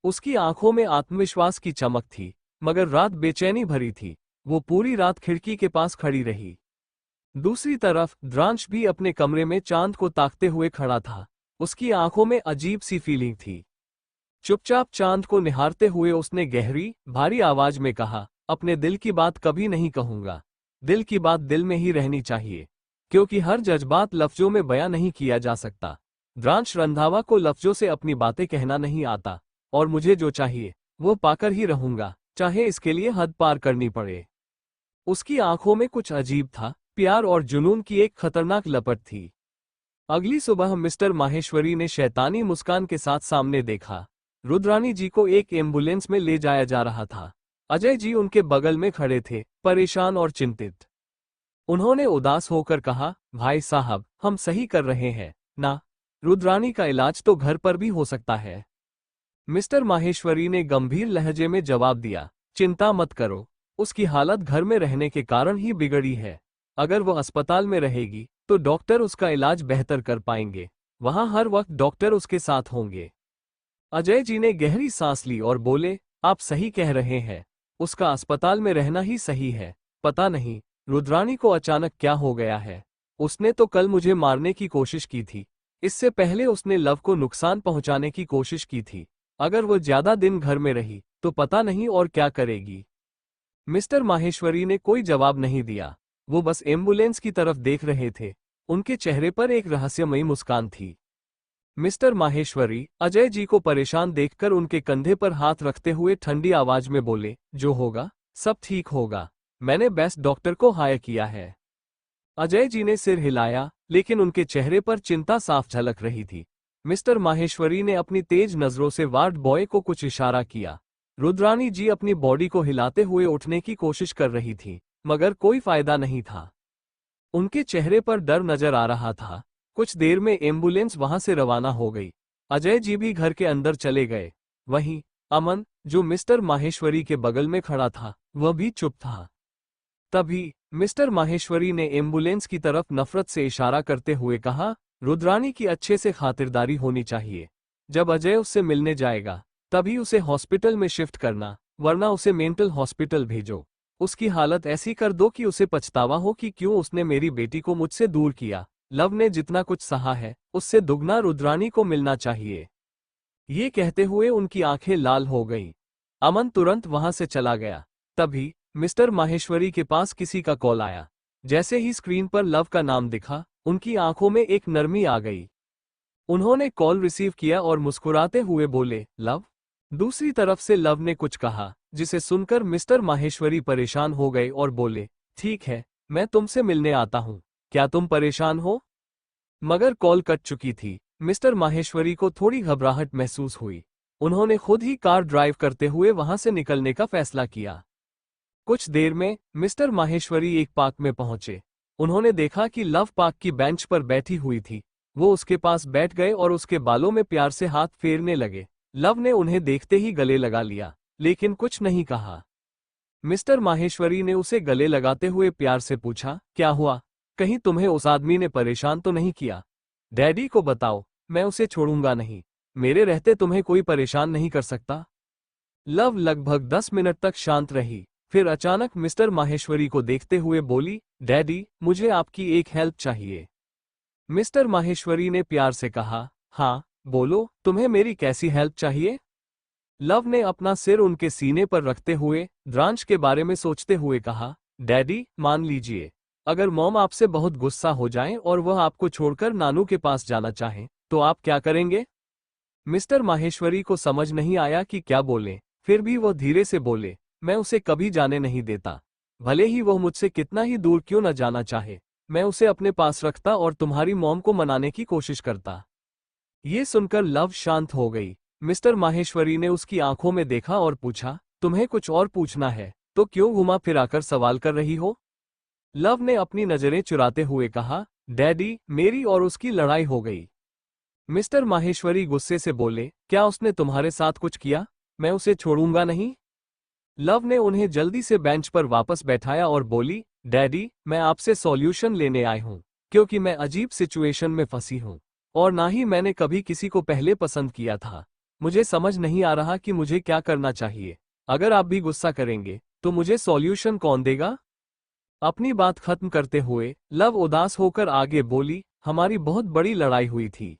Speaker 1: उसकी आंखों में आत्मविश्वास की चमक थी, मगर रात बेचैनी भरी थी। वो पूरी रात खिड़की के पास खड़ी रही। दूसरी तरफ द्रांश भी अपने कमरे में चांद को ताकते हुए खड़ा था। उसकी आंखों में अजीब सी फीलिंग थी। चुपचाप चांद को निहारते हुए उसने गहरी, भारी आवाज में कहा, अपने दिल की बात कभी नहीं कहूंगा। दिल की बात दिल में ही रहनी चाहिए, क्योंकि हर जज्बात लफ्जों में बयां नहीं किया जा सकता। द्रांश रंधावा को लफ्जों से अपनी बातें कहना नहीं आता, और मुझे जो चाहिए वो पाकर ही रहूंगा, चाहे इसके लिए हद पार करनी पड़े। उसकी आंखों में कुछ अजीब था, प्यार और जुनून की एक खतरनाक लपट थी। अगली सुबह मिस्टर माहेश्वरी ने शैतानी मुस्कान के साथ सामने देखा। रुद्रानी जी को एक एम्बुलेंस में ले जाया जा रहा था। अजय जी उनके बगल में खड़े थे, परेशान और चिंतित। उन्होंने उदास होकर कहा, भाई साहब, हम सही कर रहे हैं ना? रुद्रानी का इलाज तो घर पर भी हो सकता है। मिस्टर माहेश्वरी ने गंभीर लहजे में जवाब दिया, चिंता मत करो, उसकी हालत घर में रहने के कारण ही बिगड़ी है। अगर वो अस्पताल में रहेगी तो डॉक्टर उसका इलाज बेहतर कर पाएंगे। वहां हर वक्त डॉक्टर उसके साथ होंगे। अजय जी ने गहरी सांस ली और बोले, आप सही कह रहे हैं, उसका अस्पताल में रहना ही सही है। पता नहीं रुद्रानी को अचानक क्या हो गया है। उसने तो कल मुझे मारने की कोशिश की थी। इससे पहले उसने लव को नुकसान पहुंचाने की कोशिश की थी। अगर वो ज्यादा दिन घर में रही तो पता नहीं और क्या करेगी। मिस्टर माहेश्वरी ने कोई जवाब नहीं दिया। वो बस एम्बुलेंस की तरफ देख रहे थे। उनके चेहरे पर एक रहस्यमयी मुस्कान थी। मिस्टर माहेश्वरी अजय जी को परेशान देखकर उनके कंधे पर हाथ रखते हुए ठंडी आवाज में बोले, जो होगा सब ठीक होगा। मैंने बेस्ट डॉक्टर को हायर किया है। अजय जी ने सिर हिलाया, लेकिन उनके चेहरे पर चिंता साफ झलक रही थी। मिस्टर माहेश्वरी ने अपनी तेज नजरों से वार्ड बॉय को कुछ इशारा किया। रुद्रानी जी अपनी बॉडी को हिलाते हुए उठने की कोशिश कर रही थी, मगर कोई फायदा नहीं था। उनके चेहरे पर डर नजर आ रहा था। कुछ देर में एम्बुलेंस वहां से रवाना हो गई। अजय जी भी घर के अंदर चले गए। वहीं अमन, जो मिस्टर माहेश्वरी के बगल में खड़ा था, वह भी चुप था। तभी मिस्टर माहेश्वरी ने एम्बुलेंस की तरफ नफरत से इशारा करते हुए कहा, रुद्रानी की अच्छे से खातिरदारी होनी चाहिए। जब अजय उससे मिलने जाएगा तभी उसे हॉस्पिटल में शिफ्ट करना, वरना उसे मेंटल हॉस्पिटल भेजो। उसकी हालत ऐसी कर दो कि उसे पछतावा हो कि क्यों उसने मेरी बेटी को मुझसे दूर किया। लव ने जितना कुछ सहा है उससे दुगना रुद्रानी को मिलना चाहिए। ये कहते हुए उनकी आंखें लाल हो गईं। अमन तुरंत वहां से चला गया। तभी मिस्टर माहेश्वरी के पास किसी का कॉल आया। जैसे ही स्क्रीन पर लव का नाम दिखा, उनकी आंखों में एक नरमी आ गई। उन्होंने कॉल रिसीव किया और मुस्कुराते हुए बोले, लव। दूसरी तरफ से लव ने कुछ कहा, जिसे सुनकर मिस्टर माहेश्वरी परेशान हो गए और बोले, ठीक है, मैं तुमसे मिलने आता हूं। क्या तुम परेशान हो? मगर कॉल कट चुकी थी। मिस्टर माहेश्वरी को थोड़ी घबराहट महसूस हुई। उन्होंने खुद ही कार ड्राइव करते हुए वहां से निकलने का फैसला किया। कुछ देर में मिस्टर माहेश्वरी एक पार्क में पहुंचे। उन्होंने देखा कि लव पार्क की बेंच पर बैठी हुई थी। वो उसके पास बैठ गए और उसके बालों में प्यार से हाथ फेरने लगे। लव ने उन्हें देखते ही गले लगा लिया, लेकिन कुछ नहीं कहा। मिस्टर माहेश्वरी ने उसे गले लगाते हुए प्यार से पूछा, क्या हुआ? कहीं तुम्हें उस आदमी ने परेशान तो नहीं किया? डैडी को बताओ, मैं उसे छोड़ूंगा नहीं। मेरे रहते तुम्हें कोई परेशान नहीं कर सकता। लव लगभग 10 मिनट तक शांत रही, फिर अचानक मिस्टर माहेश्वरी को देखते हुए बोली, डैडी, मुझे आपकी एक हेल्प चाहिए। मिस्टर माहेश्वरी ने प्यार से कहा, हाँ, बोलो, तुम्हें मेरी कैसी हेल्प चाहिए? लव ने अपना सिर उनके सीने पर रखते हुए द्रांश के बारे में सोचते हुए कहा, डैडी, मान लीजिए, अगर मॉम आपसे बहुत गुस्सा हो जाए और वह आपको छोड़कर नानू के पास जाना चाहें, तो आप क्या करेंगे? मिस्टर माहेश्वरी को समझ नहीं आया कि क्या बोलें, फिर भी वह धीरे से बोले, मैं उसे कभी जाने नहीं देता। भले ही वह मुझसे कितना ही दूर क्यों न जाना चाहे, मैं उसे अपने पास रखता और तुम्हारी मॉम को मनाने की कोशिश करता। ये सुनकर लव शांत हो गई। मिस्टर माहेश्वरी ने उसकी आंखों में देखा और पूछा, तुम्हें कुछ और पूछना है तो क्यों घुमा फिराकर सवाल कर रही हो? लव ने अपनी नजरें चुराते हुए कहा, डैडी, मेरी और उसकी लड़ाई हो गई। मिस्टर माहेश्वरी गुस्से से बोले, क्या उसने तुम्हारे साथ कुछ किया? मैं उसे छोड़ूंगा नहीं। लव ने उन्हें जल्दी से बेंच पर वापस बैठाया और बोली, डैडी, मैं आपसे सॉल्यूशन लेने आई हूं, क्योंकि मैं अजीब सिचुएशन में फंसी हूं और ना ही मैंने कभी किसी को पहले पसंद किया था। मुझे समझ नहीं आ रहा कि मुझे क्या करना चाहिए। अगर आप भी गुस्सा करेंगे तो मुझे सॉल्यूशन कौन देगा? अपनी बात खत्म करते हुए लव उदास होकर आगे बोली, हमारी बहुत बड़ी लड़ाई हुई थी।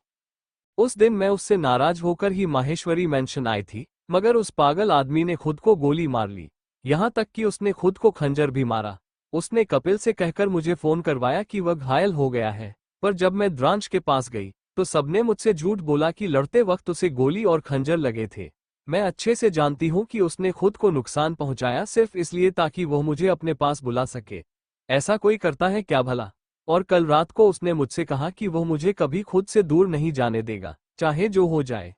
Speaker 1: उस दिन मैं उससे नाराज होकर ही माहेश्वरी मेंशन आई थी, मगर उस पागल आदमी ने खुद को गोली मार ली। यहां तक कि उसने खुद को खंजर भी मारा। उसने कपिल से कहकर मुझे फोन करवाया कि वह घायल हो गया है, पर जब मैं द्रांश के पास गई तो सबने मुझसे झूठ बोला कि लड़ते वक्त उसे गोली और खंजर लगे थे। मैं अच्छे से जानती हूं कि उसने खुद को नुकसान पहुंचाया सिर्फ इसलिए ताकि वह मुझे अपने पास बुला सके। ऐसा कोई करता है क्या भला? और कल रात को उसने मुझसे कहा कि वह मुझे कभी खुद से दूर नहीं जाने देगा, चाहे जो हो जाए।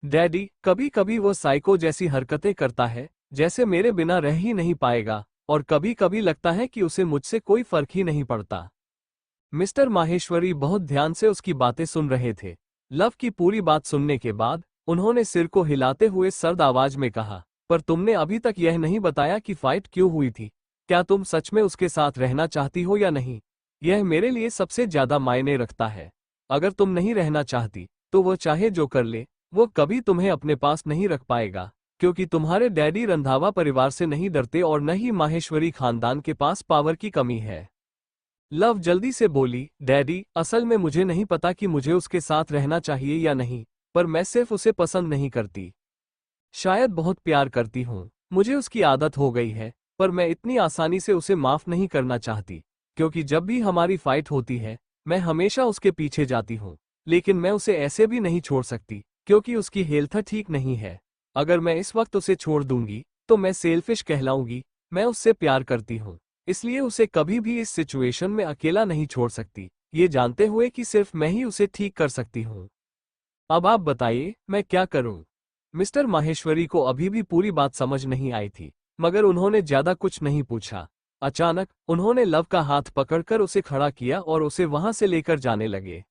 Speaker 1: डैडी, कभी कभी वो साइको जैसी हरकतें करता है, जैसे मेरे बिना रह ही नहीं पाएगा, और कभी कभी लगता है कि उसे मुझसे कोई फर्क ही नहीं पड़ता। मिस्टर माहेश्वरी बहुत ध्यान से उसकी बातें सुन रहे थे। लव की पूरी बात सुनने के बाद उन्होंने सिर को हिलाते हुए सर्द आवाज में कहा, पर तुमने अभी तक यह नहीं बताया कि फाइट क्यों हुई थी। क्या तुम सच में उसके साथ रहना चाहती हो या नहीं? यह मेरे लिए सबसे ज्यादा मायने रखता है। अगर तुम नहीं रहना चाहती तो वह चाहे जो कर ले, वो कभी तुम्हें अपने पास नहीं रख पाएगा, क्योंकि तुम्हारे डैडी रंधावा परिवार से नहीं डरते और न ही माहेश्वरी खानदान के पास पावर की कमी है। लव जल्दी से बोली, डैडी, असल में मुझे नहीं पता कि मुझे उसके साथ रहना चाहिए या नहीं, पर मैं सिर्फ उसे पसंद नहीं करती। शायद बहुत प्यार करती हूँ, मुझे उसकी आदत हो गई है, पर मैं इतनी आसानी से उसे माफ नहीं करना चाहती, क्योंकि जब भी हमारी फाइट होती है मैं हमेशा उसके पीछे जाती हूँ। लेकिन मैं उसे ऐसे भी नहीं छोड़ सकती, क्योंकि उसकी हेल्थ ठीक नहीं है। अगर मैं इस वक्त उसे छोड़ दूंगी तो मैं सेल्फिश कहलाऊंगी। मैं उससे प्यार करती हूँ, इसलिए उसे कभी भी इस सिचुएशन में अकेला नहीं छोड़ सकती, ये जानते हुए कि सिर्फ मैं ही उसे ठीक कर सकती हूँ। अब आप बताइए, मैं क्या करूं? मिस्टर माहेश्वरी को अभी भी पूरी बात समझ नहीं आई थी, मगर उन्होंने ज्यादा कुछ नहीं पूछा। अचानक उन्होंने लव का हाथ पकड़कर उसे खड़ा किया और उसे वहां से लेकर जाने लगे।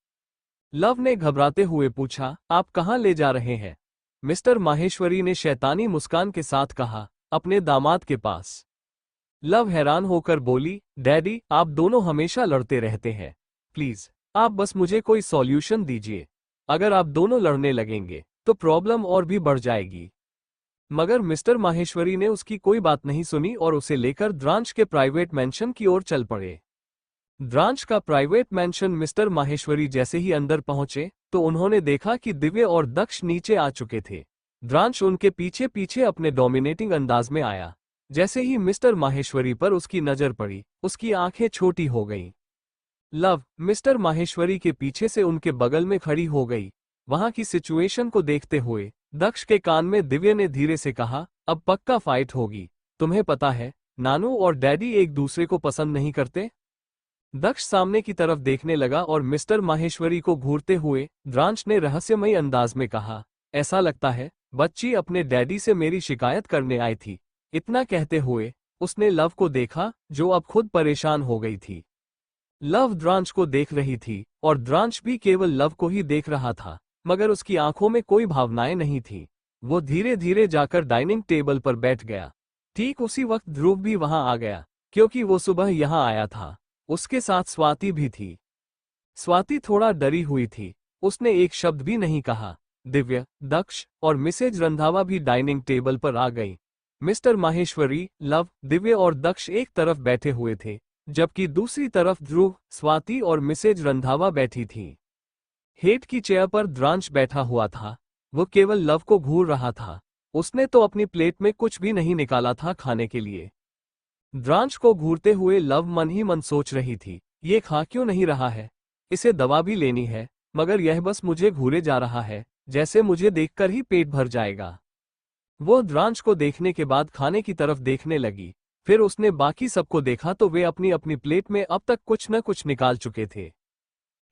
Speaker 1: लव ने घबराते हुए पूछा, आप कहां ले जा रहे हैं? मिस्टर माहेश्वरी ने शैतानी मुस्कान के साथ कहा, अपने दामाद के पास। लव हैरान होकर बोली, डैडी, आप दोनों हमेशा लड़ते रहते हैं। प्लीज, आप बस मुझे कोई सॉल्यूशन दीजिए। अगर आप दोनों लड़ने लगेंगे तो प्रॉब्लम और भी बढ़ जाएगी। मगर मिस्टर माहेश्वरी ने उसकी कोई बात नहीं सुनी और उसे लेकर द्रांश के प्राइवेट मेंशन की ओर चल पड़े। द्रांश का प्राइवेट मेंशन मिस्टर माहेश्वरी जैसे ही अंदर पहुंचे तो उन्होंने देखा कि दिव्य और दक्ष नीचे आ चुके थे। द्रांश उनके पीछे पीछे अपने डोमिनेटिंग अंदाज में आया। जैसे ही मिस्टर माहेश्वरी पर उसकी नजर पड़ी, उसकी आंखें छोटी हो गईं। लव मिस्टर माहेश्वरी के पीछे से उनके बगल में खड़ी हो गई। वहां की सिचुएशन को देखते हुए दक्ष के कान में दिव्य ने धीरे से कहा, अब पक्का फाइट होगी। तुम्हें पता है, नानू और डैडी एक दूसरे को पसंद नहीं करते। दक्ष सामने की तरफ देखने लगा और मिस्टर माहेश्वरी को घूरते हुए द्रांश ने रहस्यमयी अंदाज में कहा, ऐसा लगता है बच्ची अपने डैडी से मेरी शिकायत करने आई थी। इतना कहते हुए उसने लव को देखा, जो अब खुद परेशान हो गई थी। लव द्रांश को देख रही थी और द्रांश भी केवल लव को ही देख रहा था, मगर उसकी आंखों में कोई भावनाएं नहीं थी। वो धीरे धीरे जाकर डाइनिंग टेबल पर बैठ गया। ठीक उसी वक्त ध्रुव भी वहां आ गया, क्योंकि वो सुबह यहां आया था। उसके साथ स्वाति भी थी। स्वाति थोड़ा डरी हुई थी, उसने एक शब्द भी नहीं कहा। दिव्य, दक्ष और मिसेज रंधावा भी डाइनिंग टेबल पर आ गई। मिस्टर माहेश्वरी, लव, दिव्य और दक्ष एक तरफ बैठे हुए थे, जबकि दूसरी तरफ ध्रुव, स्वाति और मिसेज रंधावा बैठी थीं। हेट की चेयर पर द्रांश बैठा हुआ था। वो केवल लव को घूर रहा था। उसने तो अपनी प्लेट में कुछ भी नहीं निकाला था खाने के लिए। द्रांश को घूरते हुए लव मन ही मन सोच रही थी, ये खा क्यों नहीं रहा है? इसे दवा भी लेनी है, मगर यह बस मुझे घूरे जा रहा है, जैसे मुझे देखकर ही पेट भर जाएगा। वो द्रांश को देखने के बाद खाने की तरफ देखने लगी। फिर उसने बाकी सबको देखा तो वे अपनी अपनी प्लेट में अब तक कुछ न कुछ निकाल चुके थे।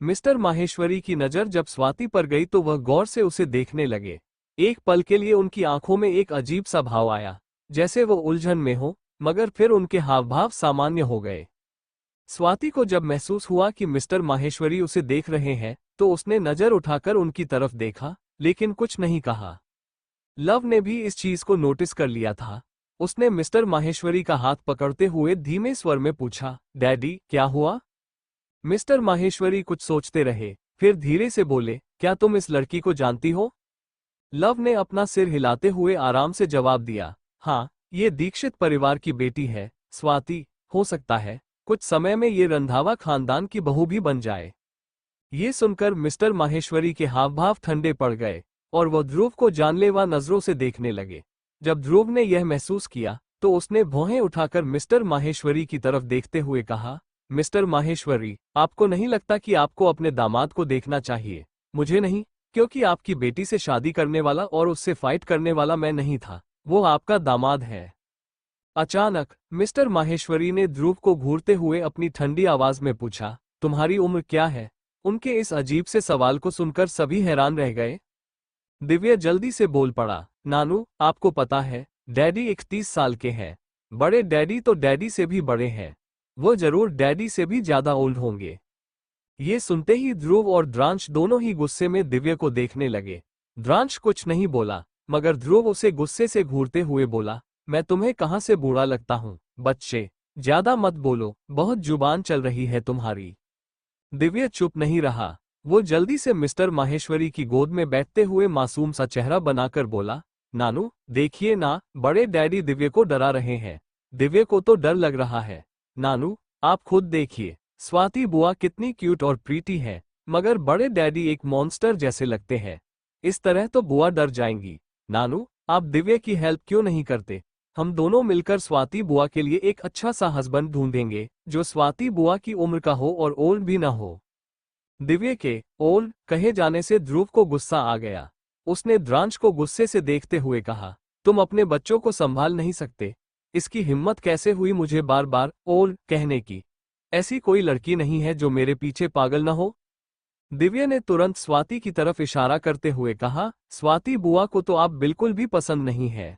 Speaker 1: मिस्टर माहेश्वरी की नज़र जब स्वाति पर गई तो वह गौर से उसे देखने लगे। एक पल के लिए उनकी आंखों में एक अजीब सा भाव आया, जैसे वो उलझन में हो, मगर फिर उनके हाव भाव सामान्य हो गए। स्वाति को जब महसूस हुआ कि मिस्टर माहेश्वरी उसे देख रहे हैं, तो उसने नज़र उठाकर उनकी तरफ देखा, लेकिन कुछ नहीं कहा। लव ने भी इस चीज को नोटिस कर लिया था। उसने मिस्टर माहेश्वरी का हाथ पकड़ते हुए धीमे स्वर में पूछा, डैडी, क्या हुआ? मिस्टर माहेश्वरी कुछ सोचते रहे, फिर धीरे से बोले, क्या तुम इस लड़की को जानती हो? लव ने अपना सिर हिलाते हुए आराम से जवाब दिया, हाँ, ये दीक्षित परिवार की बेटी है, स्वाति। हो सकता है कुछ समय में ये रंधावा खानदान की बहू भी बन जाए। ये सुनकर मिस्टर माहेश्वरी के हाव भाव ठंडे पड़ गए और वह ध्रुव को जानलेवा नजरों से देखने लगे। जब ध्रुव ने यह महसूस किया तो उसने भौहें उठाकर मिस्टर माहेश्वरी की तरफ देखते हुए कहा, मिस्टर माहेश्वरी, आपको नहीं लगता कि आपको अपने दामाद को देखना चाहिए? मुझे नहीं, क्योंकि आपकी बेटी से शादी करने वाला और उससे फाइट करने वाला मैं नहीं था, वो आपका दामाद है। अचानक मिस्टर माहेश्वरी ने ध्रुव को घूरते हुए अपनी ठंडी आवाज में पूछा, तुम्हारी उम्र क्या है? उनके इस अजीब से सवाल को सुनकर सभी हैरान रह गए। दिव्य जल्दी से बोल पड़ा, नानू, आपको पता है, डैडी 31 साल के हैं। बड़े डैडी तो डैडी से भी बड़े हैं। वो जरूर डैडी से भी ज्यादा ओल्ड होंगे। ये सुनते ही ध्रुव और द्रांश दोनों ही गुस्से में दिव्य को देखने लगे। द्रांश कुछ नहीं बोला, मगर ध्रुव उसे गुस्से से घूरते हुए बोला, मैं तुम्हें कहाँ से बूढ़ा लगता हूँ? बच्चे, ज्यादा मत बोलो, बहुत जुबान चल रही है तुम्हारी। दिव्य चुप नहीं रहा। वो जल्दी से मिस्टर माहेश्वरी की गोद में बैठते हुए मासूम सा चेहरा बनाकर बोला, नानू, देखिए ना, बड़े डैडी दिव्य को डरा रहे हैं। दिव्य को तो डर लग रहा है। नानू, आप खुद देखिए, स्वाति बुआ कितनी क्यूट और प्रीटी है, मगर बड़े डैडी एक मॉन्स्टर जैसे लगते हैं। इस तरह तो बुआ डर जाएंगी। नानू, आप दिव्य की हेल्प क्यों नहीं करते? हम दोनों मिलकर स्वाति बुआ के लिए एक अच्छा सा हस्बैंड ढूंढेंगे, जो स्वाति बुआ की उम्र का हो और ओल्ड भी ना हो। दिव्य के ओल्ड कहे जाने से ध्रुव को गुस्सा आ गया। उसने द्रांश को गुस्से से देखते हुए कहा, तुम अपने बच्चों को संभाल नहीं सकते? इसकी हिम्मत कैसे हुई मुझे बार बार ओल्ड कहने की? ऐसी कोई लड़की नहीं है जो मेरे पीछे पागल न हो। दिव्य ने तुरंत स्वाति की तरफ इशारा करते हुए कहा, स्वाति बुआ को तो आप बिल्कुल भी पसंद नहीं है।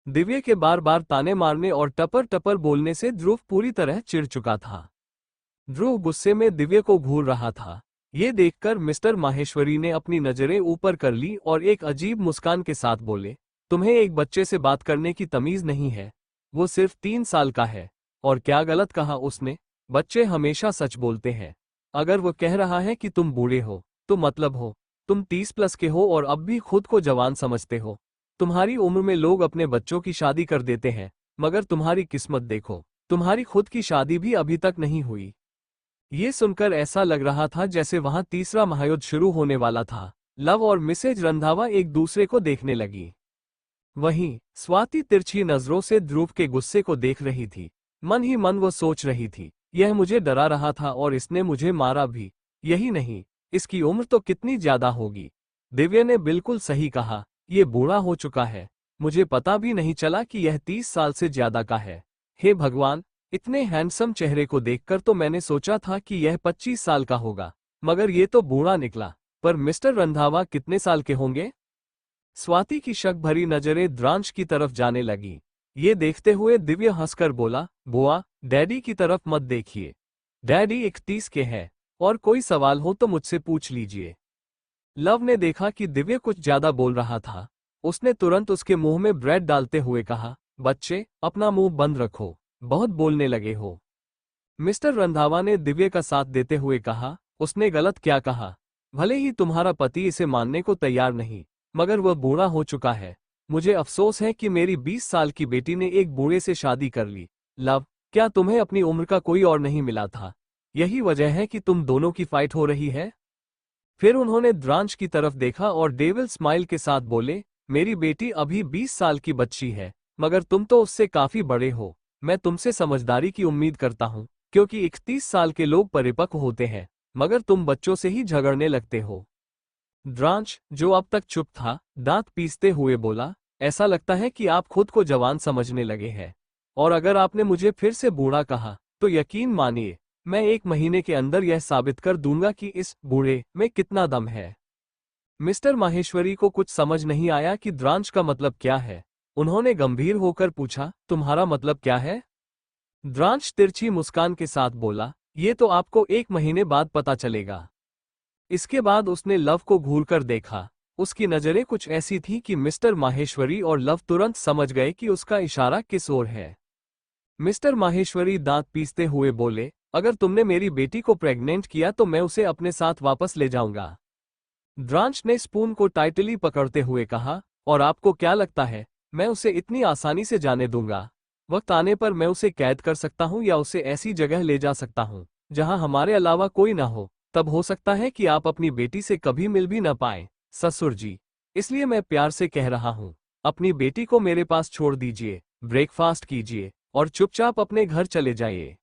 Speaker 1: दिव्य के बार बार ताने मारने और टपर टपर बोलने से ध्रुव पूरी तरह चिढ़ चुका था। ध्रुव गुस्से में दिव्य को घूर रहा था। ये देखकर मिस्टर माहेश्वरी ने अपनी नजरें ऊपर कर ली और एक अजीब मुस्कान के साथ बोले, तुम्हें एक बच्चे से बात करने की तमीज नहीं है? वो सिर्फ 3 साल का है। और क्या गलत कहा उसने? बच्चे हमेशा सच बोलते हैं। अगर वो कह रहा है कि तुम बूढ़े हो, तो मतलब हो तुम 30 प्लस के हो और अब भी खुद को जवान समझते हो। तुम्हारी उम्र में लोग अपने बच्चों की शादी कर देते हैं, मगर तुम्हारी किस्मत देखो, तुम्हारी खुद की शादी भी अभी तक नहीं हुई। ये सुनकर ऐसा लग रहा था जैसे वहां तीसरा महायुद्ध शुरू होने वाला था। लव और मिसेज रंधावा एक दूसरे को देखने लगी। वहीं स्वाति तिरछी नजरों से ध्रुव के गुस्से को देख रही थी। मन ही मन वो सोच रही थी, यह मुझे डरा रहा था और इसने मुझे मारा भी। यही नहीं, इसकी उम्र तो कितनी ज्यादा होगी। दिव्य ने बिल्कुल सही कहा, ये बूढ़ा हो चुका है। मुझे पता भी नहीं चला कि यह 30 साल से ज्यादा का है। हे भगवान, इतने हैंडसम चेहरे को देखकर तो मैंने सोचा था कि यह 25 साल का होगा, मगर ये तो बूढ़ा निकला। पर मिस्टर रंधावा कितने साल के होंगे? स्वाति की शक भरी नजरें द्रांश की तरफ जाने लगी। ये देखते हुए दिव्य हंसकर बोला, बुआ, डैडी की तरफ मत देखिए। डैडी 31 के हैं, और कोई सवाल हो तो मुझसे पूछ लीजिए। लव ने देखा कि दिव्य कुछ ज्यादा बोल रहा था। उसने तुरंत उसके मुंह में ब्रेड डालते हुए कहा, बच्चे, अपना मुंह बंद रखो, बहुत बोलने लगे हो। मिस्टर रंधावा ने दिव्य का साथ देते हुए कहा, उसने गलत क्या कहा? भले ही तुम्हारा पति इसे मानने को तैयार नहीं, मगर वह बूढ़ा हो चुका है। मुझे अफसोस है कि मेरी 20 साल की बेटी ने एक बूढ़े से शादी कर ली। लव, क्या तुम्हें अपनी उम्र का कोई और नहीं मिला था? यही वजह है कि तुम दोनों की फाइट हो रही है? फिर उन्होंने द्रांश की तरफ देखा और डेविल स्माइल के साथ बोले, मेरी बेटी अभी 20 साल की बच्ची है, मगर तुम तो उससे काफी बड़े हो। मैं तुमसे समझदारी की उम्मीद करता हूँ, क्योंकि 31 साल के लोग परिपक्व होते हैं, मगर तुम बच्चों से ही झगड़ने लगते हो। द्रांश, जो अब तक चुप था, दांत पीसते हुए बोला, ऐसा लगता है कि आप खुद को जवान समझने लगे हैं। और अगर आपने मुझे फिर से बूढ़ा कहा, तो यकीन मानिए, मैं 1 महीने के अंदर यह साबित कर दूंगा कि इस बूढ़े में कितना दम है। मिस्टर माहेश्वरी को कुछ समझ नहीं आया कि द्रांश का मतलब क्या है। उन्होंने गंभीर होकर पूछा, तुम्हारा मतलब क्या है? द्रांश तिरछी मुस्कान के साथ बोला, ये तो आपको 1 महीने बाद पता चलेगा। इसके बाद उसने लव को घूरकर देखा। उसकी नजरें कुछ ऐसी थीं कि मिस्टर माहेश्वरी और लव तुरंत समझ गए कि उसका इशारा किस ओर है। मिस्टर माहेश्वरी दांत पीसते हुए बोले, अगर तुमने मेरी बेटी को प्रेग्नेंट किया तो मैं उसे अपने साथ वापस ले जाऊंगा। द्रांश ने स्पून को टाइटली पकड़ते हुए कहा, और आपको क्या लगता है, मैं उसे इतनी आसानी से जाने दूंगा? वक्त आने पर मैं उसे कैद कर सकता हूं या उसे ऐसी जगह ले जा सकता हूं जहां हमारे अलावा कोई ना हो। तब हो सकता है कि आप अपनी बेटी से कभी मिल भी न पाएं, ससुर जी। इसलिए मैं प्यार से कह रहा हूं, अपनी बेटी को मेरे पास छोड़ दीजिए, ब्रेकफास्ट कीजिए और चुपचाप अपने घर चले जाइए।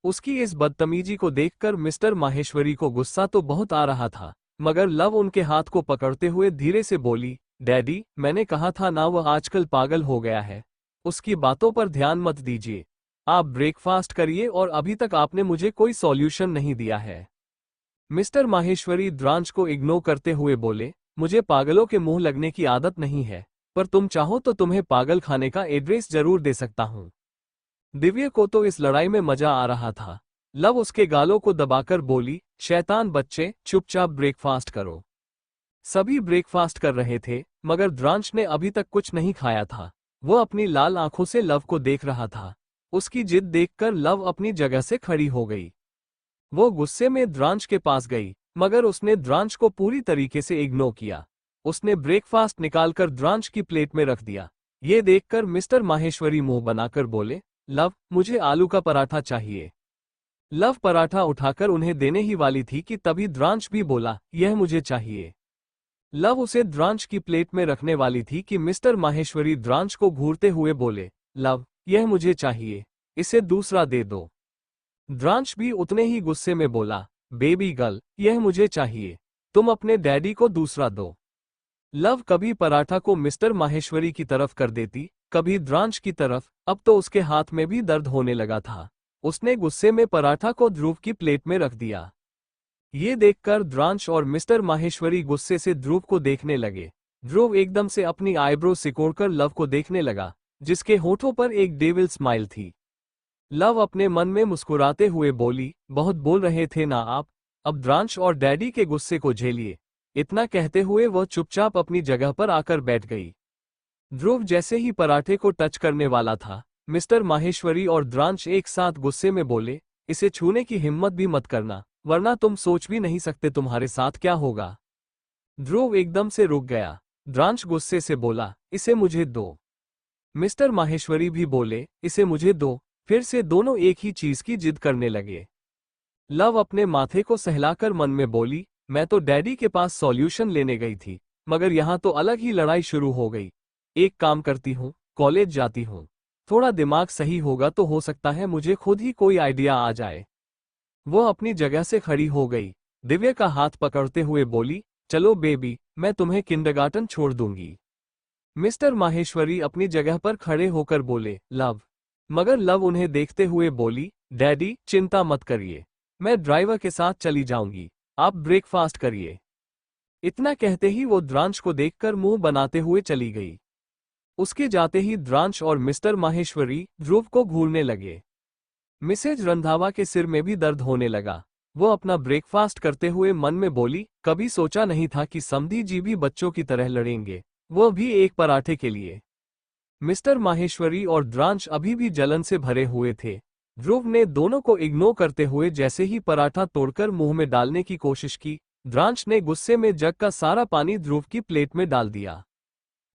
Speaker 1: उसकी इस बदतमीजी को देखकर मिस्टर माहेश्वरी को गुस्सा तो बहुत आ रहा था, मगर लव उनके हाथ को पकड़ते हुए धीरे से बोली, डैडी, मैंने कहा था ना, वह आजकल पागल हो गया है। उसकी बातों पर ध्यान मत दीजिए। आप ब्रेकफास्ट करिए, और अभी तक आपने मुझे कोई सॉल्यूशन नहीं दिया है। मिस्टर माहेश्वरी द्रांश को इग्नोर करते हुए बोले, मुझे पागलों के मुंह लगने की आदत नहीं है, पर तुम चाहो तो तुम्हें पागल खाने का एड्रेस जरूर दे सकता हूं। दिव्य को तो इस लड़ाई में मजा आ रहा था। लव उसके गालों को दबाकर बोली, शैतान बच्चे, चुपचाप ब्रेकफास्ट करो। सभी ब्रेकफास्ट कर रहे थे, मगर द्रांश ने अभी तक कुछ नहीं खाया था। वो अपनी लाल आंखों से लव को देख रहा था। उसकी जिद देखकर लव अपनी जगह से खड़ी हो गई। वो गुस्से में द्रांश के पास गई, मगर उसने द्रांश को पूरी तरीके से इग्नोर किया। उसने ब्रेकफास्ट निकालकर द्रांश की प्लेट में रख दिया। ये देखकर मिस्टर माहेश्वरी मुंह बनाकर बोले, लव, मुझे आलू का पराठा चाहिए। लव पराठा उठाकर उन्हें देने ही वाली थी कि तभी द्रांश भी बोला, यह मुझे चाहिए। लव उसे द्रांश की प्लेट में रखने वाली थी कि मिस्टर माहेश्वरी द्रांश को घूरते हुए बोले, लव, यह मुझे चाहिए, इसे दूसरा दे दो। द्रांश भी उतने ही गुस्से में बोला, बेबी गर्ल, यह मुझे चाहिए, तुम अपने डैडी को दूसरा दो। लव कभी पराठा को मिस्टर माहेश्वरी की तरफ कर देती, कभी द्रांश की तरफ। अब तो उसके हाथ में भी दर्द होने लगा था। उसने गुस्से में पराठा को ध्रुव की प्लेट में रख दिया। ये देखकर द्रांश और मिस्टर माहेश्वरी गुस्से से ध्रुव को देखने लगे। ध्रुव एकदम से अपनी आईब्रो सिकोड़कर लव को देखने लगा, जिसके होठों पर एक डेविल स्माइल थी। लव अपने मन में मुस्कुराते हुए बोली, बहुत बोल रहे थे ना आप, अब द्रांश और डैडी के गुस्से को झेलिए। इतना कहते हुए वह चुपचाप अपनी जगह पर आकर बैठ गई। ध्रुव जैसे ही पराठे को टच करने वाला था, मिस्टर माहेश्वरी और द्रांश एक साथ गुस्से में बोले, इसे छूने की हिम्मत भी मत करना, वरना तुम सोच भी नहीं सकते तुम्हारे साथ क्या होगा। ध्रुव एकदम से रुक गया। द्रांश गुस्से से बोला, इसे मुझे दो। मिस्टर माहेश्वरी भी बोले, इसे मुझे दो। फिर से दोनों एक ही चीज की जिद करने लगे। लव अपने माथे को सहलाकर मन में बोली, मैं तो डैडी के पास सॉल्यूशन लेने गई थी, मगर यहाँ तो अलग ही लड़ाई शुरू हो गई। एक काम करती हूँ, कॉलेज जाती हूँ, थोड़ा दिमाग सही होगा तो हो सकता है मुझे खुद ही कोई आइडिया आ जाए। वो अपनी जगह से खड़ी हो गई। दिव्या का हाथ पकड़ते हुए बोली, चलो बेबी, मैं तुम्हें किंडरगार्टन छोड़ दूंगी। मिस्टर माहेश्वरी अपनी जगह पर खड़े होकर बोले, लव। मगर लव उन्हें देखते हुए बोली, डैडी, चिंता मत करिए, मैं ड्राइवर के साथ चली जाऊंगी, आप ब्रेकफास्ट करिए। इतना कहते ही वो द्रांश को देखकर मुंह बनाते हुए चली गई। उसके जाते ही द्रांश और मिस्टर माहेश्वरी ध्रुव को घूरने लगे। मिसेज रंधावा के सिर में भी दर्द होने लगा। वो अपना ब्रेकफास्ट करते हुए मन में बोली, कभी सोचा नहीं था कि समधी जी भी बच्चों की तरह लड़ेंगे, वो भी एक पराठे के लिए। मिस्टर माहेश्वरी और द्रांश अभी भी जलन से भरे हुए थे। ध्रुव ने दोनों को इग्नोर करते हुए जैसे ही पराठा तोड़कर मुंह में डालने की कोशिश की, द्रांश ने गुस्से में जग का सारा पानी ध्रुव की प्लेट में डाल दिया।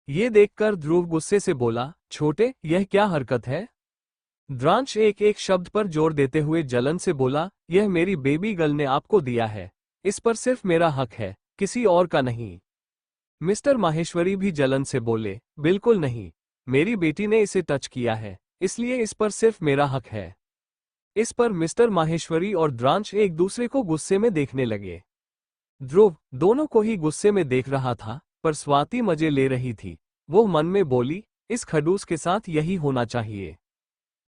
Speaker 1: ये देखकर ध्रुव गुस्से से बोला, छोटे, यह क्या हरकत है? द्रांश एक एक शब्द पर जोर देते हुए जलन से बोला, यह मेरी बेबी गर्ल ने आपको दिया है, इस पर सिर्फ मेरा हक है, किसी और का नहीं। मिस्टर माहेश्वरी भी जलन से बोले, बिल्कुल नहीं, मेरी बेटी ने इसे टच किया है, इसलिए इस पर सिर्फ मेरा हक है। इस पर मिस्टर माहेश्वरी और द्रांश एक दूसरे को गुस्से में देखने लगे। ध्रुव दोनों को ही गुस्से में देख रहा था, पर स्वाति मजे ले रही थी। वो मन में बोली, इस खडूस के साथ यही होना चाहिए।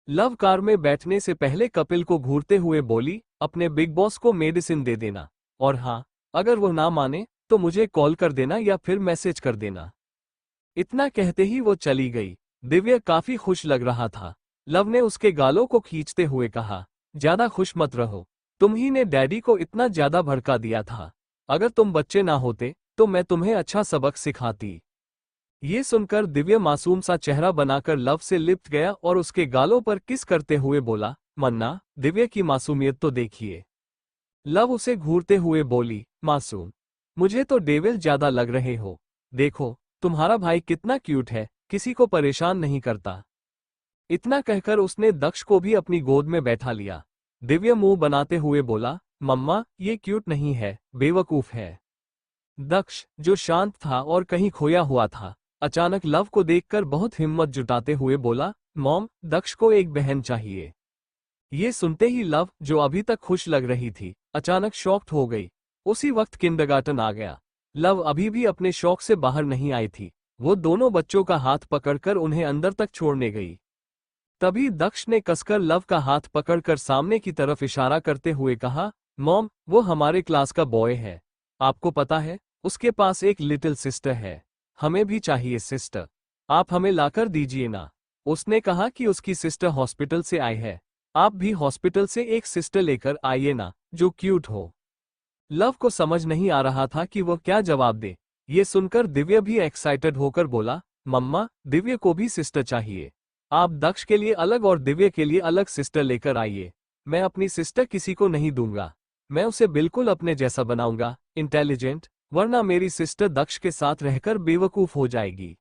Speaker 1: लव कार में बैठने से पहले कपिल को घूरते हुए बोली, अपने बिग बॉस को मेडिसिन दे देना, और हाँ, अगर वो ना माने तो मुझे कॉल कर देना या फिर मैसेज कर देना। इतना कहते ही वो चली गई। दिव्या काफी खुश लग रहा था। लव ने उसके गालों को खींचते हुए कहा, ज्यादा खुश मत रहो, तुम ही ने डैडी को इतना ज्यादा भड़का दिया था। अगर तुम बच्चे ना होते तो मैं तुम्हें अच्छा सबक सिखाती। ये सुनकर दिव्या मासूम सा चेहरा बनाकर लव से लिपट गया और उसके गालों पर किस करते हुए बोला, मन्ना, दिव्या की मासूमियत तो देखिए। लव उसे घूरते हुए बोली, मासूम, मुझे तो डेविल ज्यादा लग रहे हो। देखो तुम्हारा भाई कितना क्यूट है, किसी को परेशान नहीं करता। इतना कहकर उसने दक्ष को भी अपनी गोद में बैठा लिया। दिव्या मुंह बनाते हुए बोला, मम्मा ये क्यूट नहीं है, बेवकूफ है। दक्ष जो शांत था और कहीं खोया हुआ था, अचानक लव को देखकर बहुत हिम्मत जुटाते हुए बोला, मॉम, दक्ष को एक बहन चाहिए। ये सुनते ही लव, जो अभी तक खुश लग रही थी, अचानक शॉक्ड हो गई। उसी वक्त किंडरगार्टन आ गया। लव अभी भी अपने शौक से बाहर नहीं आई थी। वो दोनों बच्चों का हाथ पकड़कर उन्हें अंदर तक छोड़ने गई। तभी दक्ष ने कसकर लव का हाथ पकड़कर सामने की तरफ इशारा करते हुए कहा, मॉम, वो हमारे क्लास का बॉय है। आपको पता है, उसके पास एक लिटिल सिस्टर है। हमें भी चाहिए सिस्टर, आप हमें लाकर दीजिए ना। उसने कहा कि उसकी सिस्टर हॉस्पिटल से आई है, आप भी हॉस्पिटल से एक सिस्टर लेकर आइए ना, जो क्यूट हो। लव को समझ नहीं आ रहा था कि वह क्या जवाब दे। ये सुनकर दिव्या भी एक्साइटेड होकर बोला, मम्मा, दिव्या को भी सिस्टर चाहिए। आप दक्ष के लिए अलग और दिव्या के लिए अलग सिस्टर लेकर आइए। मैं अपनी सिस्टर किसी को नहीं दूंगा। मैं उसे बिल्कुल अपने जैसा बनाऊंगा, इंटेलिजेंट, वरना मेरी सिस्टर दक्ष के साथ रहकर बेवकूफ हो जाएगी।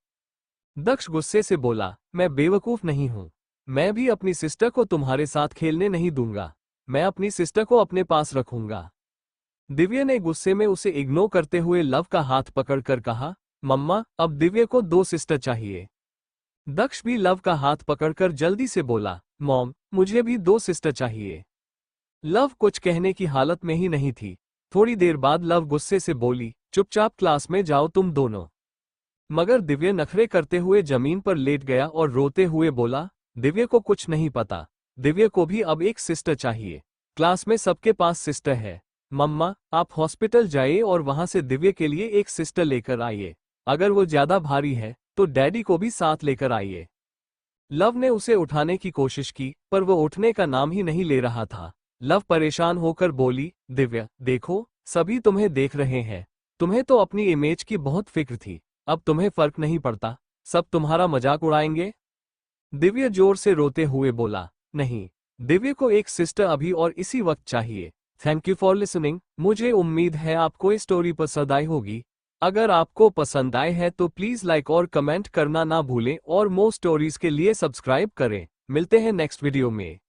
Speaker 1: दक्ष गुस्से से बोला, मैं बेवकूफ नहीं हूं। मैं भी अपनी सिस्टर को तुम्हारे साथ खेलने नहीं दूंगा। मैं अपनी सिस्टर को अपने पास रखूंगा। दिव्या ने गुस्से में उसे इग्नोर करते हुए लव का हाथ पकड़कर कहा, मम्मा, अब दिव्या को 2 सिस्टर चाहिए। दक्ष भी लव का हाथ पकड़कर जल्दी से बोला, मॉम, मुझे भी 2 सिस्टर चाहिए। लव कुछ कहने की हालत में ही नहीं थी। थोड़ी देर बाद लव गुस्से से बोली, चुपचाप क्लास में जाओ तुम दोनों। मगर दिव्या नखरे करते हुए जमीन पर लेट गया और रोते हुए बोला, दिव्या को कुछ नहीं पता। दिव्या को भी अब एक सिस्टर चाहिए। क्लास में सबके पास सिस्टर है। मम्मा, आप हॉस्पिटल जाइए और वहां से दिव्या के लिए एक सिस्टर लेकर आइए। अगर वो ज्यादा भारी है तो डैडी को भी साथ लेकर आइए। लव ने उसे उठाने की कोशिश की, पर वो उठने का नाम ही नहीं ले रहा था। लव परेशान होकर बोली, दिव्या, देखो, सभी तुम्हें देख रहे हैं। तुम्हें तो अपनी इमेज की बहुत फिक्र थी, अब तुम्हें फर्क नहीं पड़ता, सब तुम्हारा मजाक उड़ाएंगे। दिव्या जोर से रोते हुए बोला, नहीं, दिव्या को एक सिस्टर अभी और इसी वक्त चाहिए। Thank you for listening. मुझे उम्मीद है आपको ये स्टोरी पसंद आई होगी। अगर आपको पसंद आए है तो प्लीज लाइक और कमेंट करना ना भूलें और मोर स्टोरीज के लिए सब्सक्राइब करें। मिलते हैं नेक्स्ट वीडियो में।